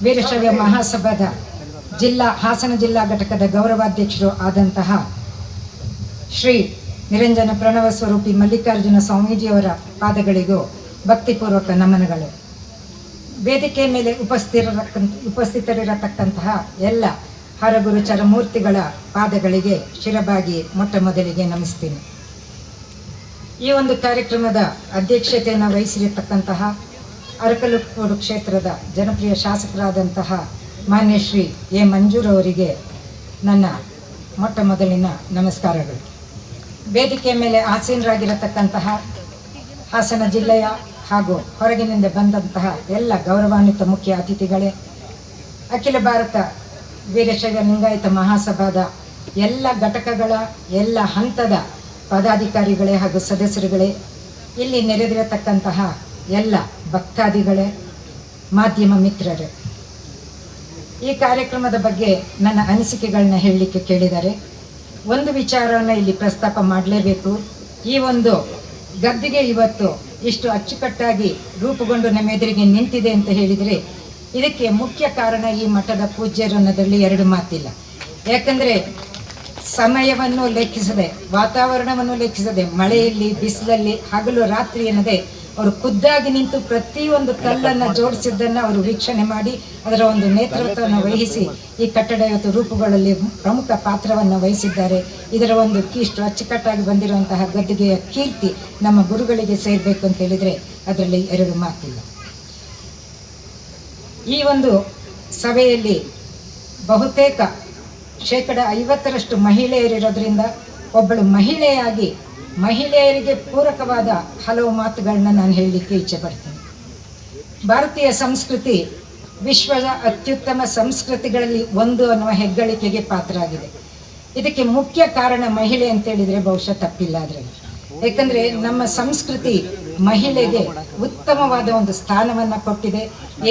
ವೀರಶೈವ ಮಹಾಸಭಾದ ಹಾಸನ ಜಿಲ್ಲಾ ಘಟಕದ ಗೌರವಾಧ್ಯಕ್ಷರು ಆದಂತಹ ಶ್ರೀ ನಿರಂಜನ ಪ್ರಣವ ಸ್ವರೂಪಿ ಮಲ್ಲಿಕಾರ್ಜುನ ಸ್ವಾಮೀಜಿಯವರ ಪಾದಗಳಿಗೂ ಭಕ್ತಿಪೂರ್ವಕ ನಮನಗಳು. ವೇದಿಕೆ ಮೇಲೆ ಉಪಸ್ಥಿತರಿರತಕ್ಕಂತಹ ಎಲ್ಲ ಹರಗುರು ಚರಮೂರ್ತಿಗಳ ಪಾದಗಳಿಗೆ ಶಿರಬಾಗಿ ಮೊಟ್ಟ ಮೊದಲಿಗೆ ನಮಿಸ್ತೀನಿ. ಈ ಒಂದು ಕಾರ್ಯಕ್ರಮದ ಅಧ್ಯಕ್ಷತೆಯನ್ನು ವಹಿಸಿರತಕ್ಕಂತಹ ಅರಕಲಗೂಡು ಕ್ಷೇತ್ರದ ಜನಪ್ರಿಯ ಶಾಸಕರಾದಂತಹ ಮಾನ್ಯ ಶ್ರೀ ಎ ಮಂಜೂರವರಿಗೆ ನನ್ನ ಮೊಟ್ಟ ಮೊದಲಿನ ನಮಸ್ಕಾರಗಳು. ವೇದಿಕೆ ಮೇಲೆ ಆಸೀನರಾಗಿರತಕ್ಕಂತಹ ಹಾಸನ ಜಿಲ್ಲೆಯ ಹಾಗೂ ಹೊರಗಿನಿಂದ ಬಂದಂತಹ ಎಲ್ಲ ಗೌರವಾನ್ವಿತ ಮುಖ್ಯ ಅತಿಥಿಗಳೇ, ಅಖಿಲ ಭಾರತ ವೀರಶೈವ ಲಿಂಗಾಯತ ಮಹಾಸಭಾದ ಎಲ್ಲ ಘಟಕಗಳ ಎಲ್ಲ ಹಂತದ ಪದಾಧಿಕಾರಿಗಳೇ ಹಾಗೂ ಸದಸ್ಯರುಗಳೇ, ಇಲ್ಲಿ ನೆರೆದಿರತಕ್ಕಂತಹ ಎಲ್ಲ ಭಕ್ತಾದಿಗಳೇ, ಮಾಧ್ಯಮ ಮಿತ್ರರೇ, ಈ ಕಾರ್ಯಕ್ರಮದ ಬಗ್ಗೆ ನನ್ನ ಅನಿಸಿಕೆಗಳನ್ನ ಹೇಳಲಿಕ್ಕೆ ಕೇಳಿದ್ದಾರೆ. ಒಂದು ವಿಚಾರವನ್ನು ಇಲ್ಲಿ ಪ್ರಸ್ತಾಪ ಮಾಡಲೇಬೇಕು. ಈ ಒಂದು ಗದ್ದಿಗೆ ಇವತ್ತು ಇಷ್ಟು ಅಚ್ಚುಕಟ್ಟಾಗಿ ರೂಪುಗೊಂಡು ನಮ್ಮ ಎದುರಿಗೆ ನಿಂತಿದೆ ಅಂತ ಹೇಳಿದರೆ ಇದಕ್ಕೆ ಮುಖ್ಯ ಕಾರಣ ಈ ಮಠದ ಪೂಜ್ಯರು ಅನ್ನೋದರಲ್ಲಿ ಎರಡು ಮಾತಿಲ್ಲ. ಯಾಕಂದರೆ ಸಮಯವನ್ನು ಲೆಕ್ಕಿಸದೆ, ವಾತಾವರಣವನ್ನು ಲೆಕ್ಕಿಸದೆ, ಮಳೆಯಲ್ಲಿ, ಬಿಸಿಲಲ್ಲಿ, ಹಗಲು ರಾತ್ರಿ ಎನ್ನದೆ ಅವರು ಖುದ್ದಾಗಿ ನಿಂತು ಪ್ರತಿಯೊಂದು ಕಲ್ಲನ್ನು ಜೋಡಿಸಿದ್ದನ್ನು ಅವರು ವೀಕ್ಷಣೆ ಮಾಡಿ ಅದರ ಒಂದು ನೇತೃತ್ವವನ್ನು ವಹಿಸಿ ಈ ಕಟ್ಟಡ ಇವತ್ತು ರೂಪುಗಳಲ್ಲಿ ಪ್ರಮುಖ ಪಾತ್ರವನ್ನು ವಹಿಸಿದ್ದಾರೆ. ಇದರ ಒಂದು ಇಷ್ಟು ಅಚ್ಚುಕಟ್ಟಾಗಿ ಬಂದಿರುವಂತಹ ಗದ್ದಿಗೆಯ ಕೀರ್ತಿ ನಮ್ಮ ಗುರುಗಳಿಗೆ ಸೇರಬೇಕು ಅಂತ ಹೇಳಿದರೆ ಅದರಲ್ಲಿ ಎರಡು ಮಾತಿಲ್ಲ. ಈ ಒಂದು ಸಭೆಯಲ್ಲಿ ಬಹುತೇಕ 50% ಮಹಿಳೆಯರಿರೋದ್ರಿಂದ ಒಬ್ಬಳು ಮಹಿಳೆಯಾಗಿ ಮಹಿಳೆಯರಿಗೆ ಪೂರಕವಾದ ಹಲವು ಮಾತುಗಳನ್ನ ನಾನು ಹೇಳಲಿಕ್ಕೆ ಇಚ್ಛೆ ಪಡ್ತೀನಿ. ಭಾರತೀಯ ಸಂಸ್ಕೃತಿ ವಿಶ್ವದ ಅತ್ಯುತ್ತಮ ಸಂಸ್ಕೃತಿಗಳಲ್ಲಿ ಒಂದು ಅನ್ನುವ ಹೆಗ್ಗಳಿಕೆಗೆ ಪಾತ್ರ ಆಗಿದೆ. ಇದಕ್ಕೆ ಮುಖ್ಯ ಕಾರಣ ಮಹಿಳೆ ಅಂತ ಹೇಳಿದರೆ ಬಹುಶಃ ತಪ್ಪಿಲ್ಲ ಅದರಲ್ಲಿ. ಯಾಕಂದರೆ ನಮ್ಮ ಸಂಸ್ಕೃತಿ ಮಹಿಳೆಗೆ ಉತ್ತಮವಾದ ಒಂದು ಸ್ಥಾನವನ್ನು ಕೊಟ್ಟಿದೆ.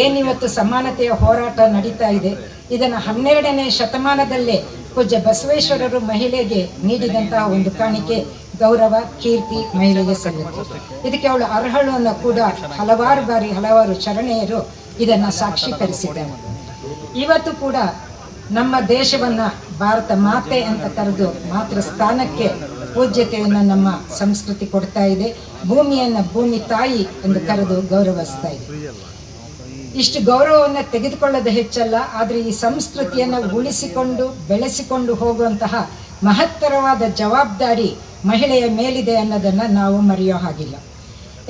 ಏನಿವತ್ತು ಸಮಾನತೆಯ ಹೋರಾಟ ನಡೀತಾ ಇದೆ, ಇದನ್ನು 12ನೇ ಶತಮಾನದಲ್ಲೇ ಪೂಜ್ಯ ಬಸವೇಶ್ವರರು ಮಹಿಳೆಗೆ ನೀಡಿದಂತಹ ಒಂದು ಕಾಣಿಕೆ, ಗೌರವ, ಕೀರ್ತಿ ಮಹಿಳೆಗೆ ಸಲ್ಲುತ್ತೆ. ಇದಕ್ಕೆ ಅವಳು ಅರ್ಹಳು ಅನ್ನೋ ಕೂಡ ಹಲವಾರು ಬಾರಿ ಹಲವಾರು ಶರಣೆಯರು ಇದನ್ನು ಸಾಕ್ಷೀಕರಿಸಿದ್ದಾರೆ. ಇವತ್ತು ಕೂಡ ನಮ್ಮ ದೇಶವನ್ನು ಭಾರತ ಮಾತೆ ಅಂತ ಕರೆದು ಮಾತ್ರ ಸ್ಥಾನಕ್ಕೆ ಪೂಜ್ಯತೆಯನ್ನು ನಮ್ಮ ಸಂಸ್ಕೃತಿ ಕೊಡ್ತಾ ಇದೆ. ಭೂಮಿಯನ್ನು ಭೂಮಿ ತಾಯಿ ಎಂದು ಕರೆದು ಗೌರವಿಸ್ತಾ ಇದೆ. ಇಷ್ಟು ಗೌರವವನ್ನು ತೆಗೆದುಕೊಳ್ಳೋದು ಹೆಚ್ಚಲ್ಲ, ಆದರೆ ಈ ಸಂಸ್ಕೃತಿಯನ್ನು ಉಳಿಸಿಕೊಂಡು ಬೆಳೆಸಿಕೊಂಡು ಹೋಗುವಂತಹ ಮಹತ್ತರವಾದ ಜವಾಬ್ದಾರಿ ಮಹಿಳೆಯ ಮೇಲಿದೆ ಅನ್ನೋದನ್ನು ನಾವು ಮರೆಯೋ ಹಾಗಿಲ್ಲ.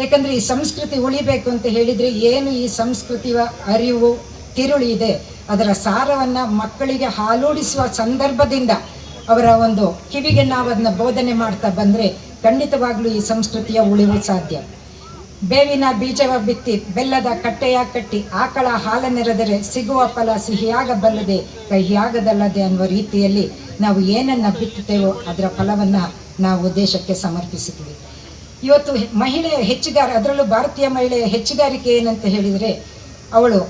ಯಾಕಂದರೆ ಈ ಸಂಸ್ಕೃತಿ ಉಳಿಬೇಕು ಅಂತ ಹೇಳಿದರೆ ಏನು ಈ ಸಂಸ್ಕೃತಿಯ ಅರಿವು ತಿರುಳು ಇದೆ ಅದರ ಸಾರವನ್ನು ಮಕ್ಕಳಿಗೆ ಹಾಲೂಡಿಸುವ ಸಂದರ್ಭದಿಂದ ಅವರ ಒಂದು ಕಿವಿಗೆ ನಾವು ಅದನ್ನ ಬೋಧನೆ ಮಾಡ್ತಾ ಬಂದರೆ ಖಂಡಿತವಾಗ್ಲೂ ಈ ಸಂಸ್ಕೃತಿಯ ಉಳಿವು ಸಾಧ್ಯ. ಬೇವಿನ ಬೀಜವ ಬಿತ್ತಿ ಬೆಲ್ಲದ ಕಟ್ಟೆಯ ಕಟ್ಟಿ ಆಕಳ ಹಾಲನ್ನೆರೆದರೆ ಸಿಗುವ ಫಲ ಸಿಹಿಯಾಗಬಲ್ಲದೆ ಕಹಿಯಾಗದಲ್ಲದೆ ಅನ್ನುವ ರೀತಿಯಲ್ಲಿ ನಾವು ಏನನ್ನು ಬಿತ್ತುತ್ತೇವೋ ಅದರ ಫಲವನ್ನು ನಾವು ದೇಶಕ್ಕೆ ಸಮರ್ಪಿಸುತ್ತೀವಿ. ಇವತ್ತು ಮಹಿಳೆಯ ಹೆಚ್ಚುಗಾರ, ಅದರಲ್ಲೂ ಭಾರತೀಯ ಮಹಿಳೆಯ ಹೆಚ್ಚುಗಾರಿಕೆ ಏನಂತ ಹೇಳಿದರೆ ಅವಳು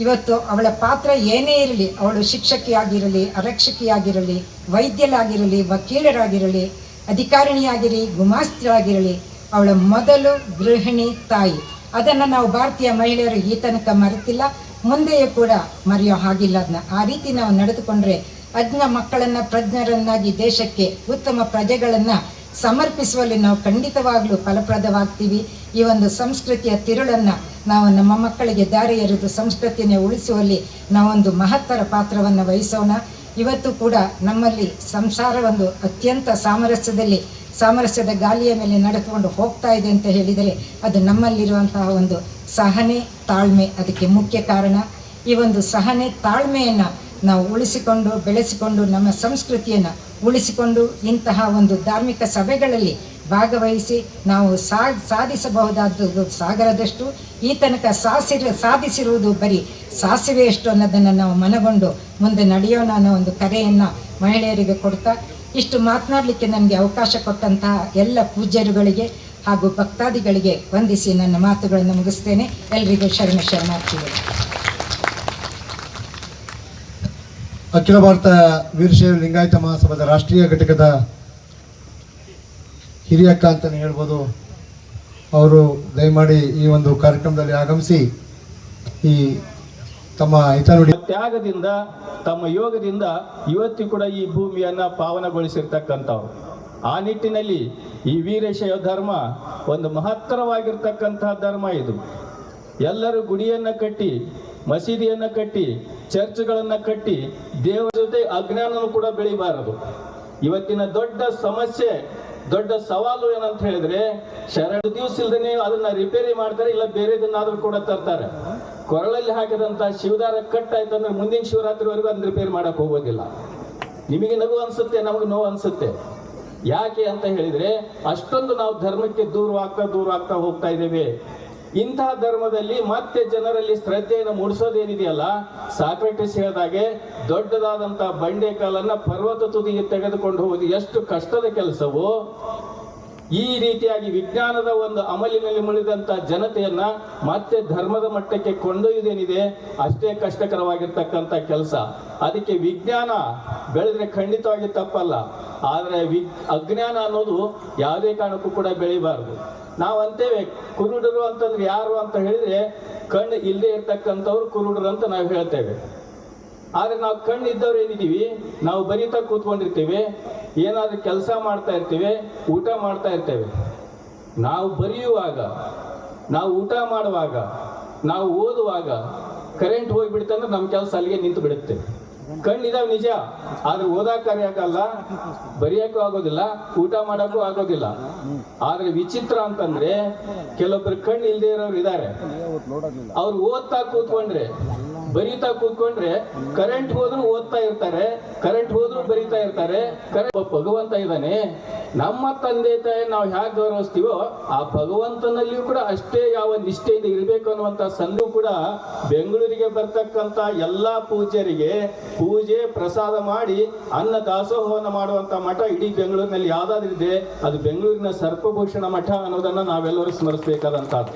ಇವತ್ತು ಅವಳ ಪಾತ್ರ ಏನೇ ಇರಲಿ, ಅವಳು ಶಿಕ್ಷಕಿಯಾಗಿರಲಿ, ಆರಕ್ಷಕಿಯಾಗಿರಲಿ, ವೈದ್ಯರಾಗಿರಲಿ, ವಕೀಲರಾಗಿರಲಿ, ಅಧಿಕಾರಿಣಿಯಾಗಿರಲಿ, ಗುಮಾಸ್ತರಾಗಿರಲಿ, ಅವಳ ಮೊದಲು ಗೃಹಿಣಿ ತಾಯಿ. ಅದನ್ನು ನಾವು ಭಾರತೀಯ ಮಹಿಳೆಯರು ಈ ತನಕ ಮರೆತಿಲ್ಲ, ಮುಂದೆಯೂ ಕೂಡ ಮರೆಯೋ ಹಾಗಿಲ್ಲ. ಅದನ್ನ ಆ ರೀತಿ ನಾವು ನಡೆದುಕೊಂಡ್ರೆ ಅಜ್ಞ ಮಕ್ಕಳನ್ನು ಪ್ರಜ್ಞರನ್ನಾಗಿ ದೇಶಕ್ಕೆ ಉತ್ತಮ ಪ್ರಜೆಗಳನ್ನು ಸಮರ್ಪಿಸುವಲ್ಲಿ ನಾವು ಖಂಡಿತವಾಗಲೂ ಫಲಪ್ರದವಾಗ್ತೀವಿ. ಈ ಒಂದು ಸಂಸ್ಕೃತಿಯ ತಿರುಳನ್ನು ನಾವು ನಮ್ಮ ಮಕ್ಕಳಿಗೆ ದಾರಿ ಎರೆದು ಸಂಸ್ಕೃತಿಯನ್ನು ಉಳಿಸುವಲ್ಲಿ ನಾವೊಂದು ಮಹತ್ತರ ಪಾತ್ರವನ್ನು ವಹಿಸೋಣ. ಇವತ್ತು ಕೂಡ ನಮ್ಮಲ್ಲಿ ಸಂಸಾರ ಒಂದು ಅತ್ಯಂತ ಸಾಮರಸ್ಯದ ಗಾಲಿಯ ಮೇಲೆ ನಡೆದುಕೊಂಡು ಹೋಗ್ತಾ ಇದೆ ಅಂತ ಹೇಳಿದರೆ ಅದು ನಮ್ಮಲ್ಲಿರುವಂತಹ ಒಂದು ಸಹನೆ, ತಾಳ್ಮೆ ಅದಕ್ಕೆ ಮುಖ್ಯ ಕಾರಣ. ಈ ಒಂದು ಸಹನೆ, ತಾಳ್ಮೆಯನ್ನು ನಾವು ಉಳಿಸಿಕೊಂಡು ಬೆಳೆಸಿಕೊಂಡು ನಮ್ಮ ಸಂಸ್ಕೃತಿಯನ್ನು ಉಳಿಸಿಕೊಂಡು ಇಂತಹ ಒಂದು ಧಾರ್ಮಿಕ ಸಭೆಗಳಲ್ಲಿ ಭಾಗವಹಿಸಿ ನಾವು ಸಾಧಿಸಬಹುದಾದ್ದು ಸಾಗರದಷ್ಟು, ಈ ತನಕ ಸಾಧಿಸಿರುವುದು ಬರೀ ಸಾಸಿವೆಯಷ್ಟು ಅನ್ನೋದನ್ನು ನಾವು ಮನಗೊಂಡು ಮುಂದೆ ನಡೆಯೋಣ ಅನ್ನೋ ಒಂದು ಕರೆಯನ್ನು ಮಹಿಳೆಯರಿಗೆ ಕೊಡ್ತಾ ಇಷ್ಟು ಮಾತನಾಡಲಿಕ್ಕೆ ನನಗೆ ಅವಕಾಶ ಕೊಟ್ಟಂತಹ ಎಲ್ಲ ಪೂಜ್ಯರುಗಳಿಗೆ ಹಾಗೂ ಭಕ್ತಾದಿಗಳಿಗೆ ವಂದಿಸಿ ನನ್ನ ಮಾತುಗಳನ್ನು ಮುಗಿಸ್ತೇನೆ. ಎಲ್ರಿಗೂ ಶರಣಾರ್ಥಿಗಳು. ಅಖಿಲ ಭಾರತ ವೀರಶೈವ ಲಿಂಗಾಯತ ಮಹಾಸಭಾದ ರಾಷ್ಟ್ರೀಯ ಘಟಕದ ಹಿರಿಯಕ್ಕ ಅಂತಲೇ ಹೇಳ್ಬೋದು. ಅವರು ದಯಮಾಡಿ ಈ ಒಂದು ಕಾರ್ಯಕ್ರಮದಲ್ಲಿ ಆಗಮಿಸಿ ಈ ತಮ್ಮ ಹಿತನುಡಿ ತ್ಯಾಗದಿಂದ ತಮ್ಮ ಯೋಗದಿಂದ ಇವತ್ತು ಕೂಡ ಈ ಭೂಮಿಯನ್ನ ಪಾವನಗೊಳಿಸಿರ್ತಕ್ಕಂಥವ್ರು. ಆ ನಿಟ್ಟಿನಲ್ಲಿ ಈ ವೀರಶೈವ ಧರ್ಮ ಒಂದು ಮಹತ್ತರವಾಗಿರ್ತಕ್ಕಂತಹ ಧರ್ಮ. ಇದು ಎಲ್ಲರೂ ಗುಡಿಯನ್ನ ಕಟ್ಟಿ, ಮಸೀದಿಯನ್ನ ಕಟ್ಟಿ, ಚರ್ಚ್ಗಳನ್ನ ಕಟ್ಟಿ ದೇವರ ಜೊತೆ ಅಜ್ಞಾನನೂ ಕೂಡ ಬೆಳಿಬಾರದು. ಇವತ್ತಿನ ದೊಡ್ಡ ಸಮಸ್ಯೆ, ದೊಡ್ಡ ಸವಾಲು ಏನಂತ ಹೇಳಿದ್ರೆ, ಶರಣ ದಿವಸ ಇಲ್ದೇನೆ ಅದನ್ನ ರಿಪೇರಿ ಮಾಡ್ತಾರೆ, ಇಲ್ಲ ಬೇರೆದನ್ನಾದ್ರೂ ಕೂಡ ತರ್ತಾರೆ. ಕೊರಳಲ್ಲಿ ಹಾಕಿದಂತ ಶಿವದಾರ ಕಟ್ಟಾಯ್ತಂದ್ರೆ ಮುಂದಿನ ಶಿವರಾತ್ರಿವರೆಗೂ ಅದನ್ನ ರಿಪೇರಿ ಮಾಡಕ್ ಹೋಗೋದಿಲ್ಲ. ನಿಮಗೆ ನಗು ಅನ್ಸುತ್ತೆ, ನಮಗೆ ನೋವು ಅನ್ಸುತ್ತೆ. ಯಾಕೆ ಅಂತ ಹೇಳಿದ್ರೆ ಅಷ್ಟೊಂದು ನಾವು ಧರ್ಮಕ್ಕೆ ದೂರವಾಗ್ತಾ ಹೋಗ್ತಾ ಇದ್ದೇವೆ. ಇಂತಹ ಧರ್ಮದಲ್ಲಿ ಮತ್ತೆ ಜನರಲ್ಲಿ ಶ್ರದ್ಧೆಯನ್ನು ಮೂಡಿಸೋದೇನಿದೆಯಲ್ಲ, ಸಾಕ್ರೆಟಿಸ್ ಹೇಳಿದಾಗೆ ದೊಡ್ಡದಾದಂಥ ಬಂಡೆ ಕಾಲನ್ನ ಪರ್ವತ ತುದಿಗೆ ತೆಗೆದುಕೊಂಡು ಹೋಗುವುದು ಎಷ್ಟು ಕಷ್ಟದ ಕೆಲಸವೋ, ಈ ರೀತಿಯಾಗಿ ವಿಜ್ಞಾನದ ಒಂದು ಅಮಲಿನಲ್ಲಿ ಮುಳಿದಂತ ಜನತೆಯನ್ನ ಮತ್ತೆ ಧರ್ಮದ ಮಟ್ಟಕ್ಕೆ ಕೊಂಡೊಯ್ಯುವುದೇನಿದೆ ಅಷ್ಟೇ ಕಷ್ಟಕರವಾಗಿರ್ತಕ್ಕಂಥ ಕೆಲಸ. ಅದಕ್ಕೆ ವಿಜ್ಞಾನ ಬೆಳೆದ್ರೆ ಖಂಡಿತವಾಗಿ ತಪ್ಪಲ್ಲ, ಆದರೆ ಅಜ್ಞಾನ ಅನ್ನೋದು ಯಾವುದೇ ಕಾರಣಕ್ಕೂ ಕೂಡ ಬೆಳಿಬಾರದು. ನಾವಂತೇವೆ ಕುರುಡರು ಅಂತಂದ್ರೆ ಯಾರು ಅಂತ ಹೇಳಿದ್ರೆ ಕಣ್ಣು ಇಲ್ಲದೆ ಇರ್ತಕ್ಕಂಥವ್ರು ಕುರುಡರು ಅಂತ ನಾವು ಹೇಳ್ತೇವೆ. ಆದ್ರೆ ನಾವು ಕಣ್ಣು ಇದ್ದವ್ರು ಏನಿದ್ದೀವಿ, ನಾವು ಬರೀತಾ ಕೂತ್ಕೊಂಡಿರ್ತೀವಿ, ಏನಾದ್ರೂ ಕೆಲಸ ಮಾಡ್ತಾ ಇರ್ತೀವಿ, ಊಟ ಮಾಡ್ತಾ ಇರ್ತೇವೆ. ನಾವು ಬರೆಯುವಾಗ, ನಾವು ಊಟ ಮಾಡುವಾಗ, ನಾವು ಓದುವಾಗ ಕರೆಂಟ್ ಹೋಗ್ಬಿಡ್ತಂದ್ರೆ ನಮ್ಮ ಕೆಲಸ ಅಲ್ಲಿಗೆ ನಿಂತು ಬಿಡುತ್ತೆ. ಕಣ್ಣಿದಾವ್ ನಿಜ, ಆದ್ರೆ ಓದಾಕಾರಿ ಆಗಲ್ಲ, ಬರೆಯಕ್ಕೂ ಆಗೋದಿಲ್ಲ, ಊಟ ಮಾಡಕ್ಕೂ ಆಗೋದಿಲ್ಲ. ಆದ್ರೆ ವಿಚಿತ್ರ ಅಂತಂದ್ರೆ ಕೆಲವೊಬ್ರು ಕಣ್ಣು ಇಲ್ದೇ ಇರೋರು ಇದ್ದಾರೆ. ಅವ್ರು ಓದ್ತಾ ಕೂತ್ಕೊಂಡ್ರೆ, ಬರೀತಾ ಕೂತ್ಕೊಂಡ್ರೆ ಕರೆಂಟ್ ಹೋದ್ರು ಓದ್ತಾ ಇರ್ತಾರೆ, ಕರೆಂಟ್ ಹೋದ್ರು ಬರೀತಾ ಇರ್ತಾರೆ. ಭಗವಂತ ಇದ್ದಾನೆ, ನಮ್ಮ ತಂದೆ ತಾಯಿ ನಾವು ಹೇಗೆ ಗೌರವಿಸ್ತೀವೋ ಆ ಭಗವಂತನಲ್ಲಿಯೂ ಕೂಡ ಅಷ್ಟೇ ಯಾವ ನಿಷ್ಠೆಯಿಂದ ಇರಬೇಕು ಅನ್ನುವಂತ ಸಂದು ಕೂಡ ಬೆಂಗಳೂರಿಗೆ ಬರ್ತಕ್ಕಂತ ಎಲ್ಲಾ ಪೂಜ್ಯರಿಗೆ ಪೂಜೆ ಪ್ರಸಾದ ಮಾಡಿ ಅನ್ನ ದಾಸೋಹವನ್ನು ಮಾಡುವಂತ ಮಠ ಇಡೀ ಬೆಂಗಳೂರಿನಲ್ಲಿ ಯಾವ್ದಾದ್ರು ಇದೆ ಅದು ಬೆಂಗಳೂರಿನ ಸರ್ಪಭೂಷಣ ಮಠ ಅನ್ನೋದನ್ನ ನಾವೆಲ್ಲರೂ ಸ್ಮರಿಸಬೇಕಾದಂತಹದ್ದು.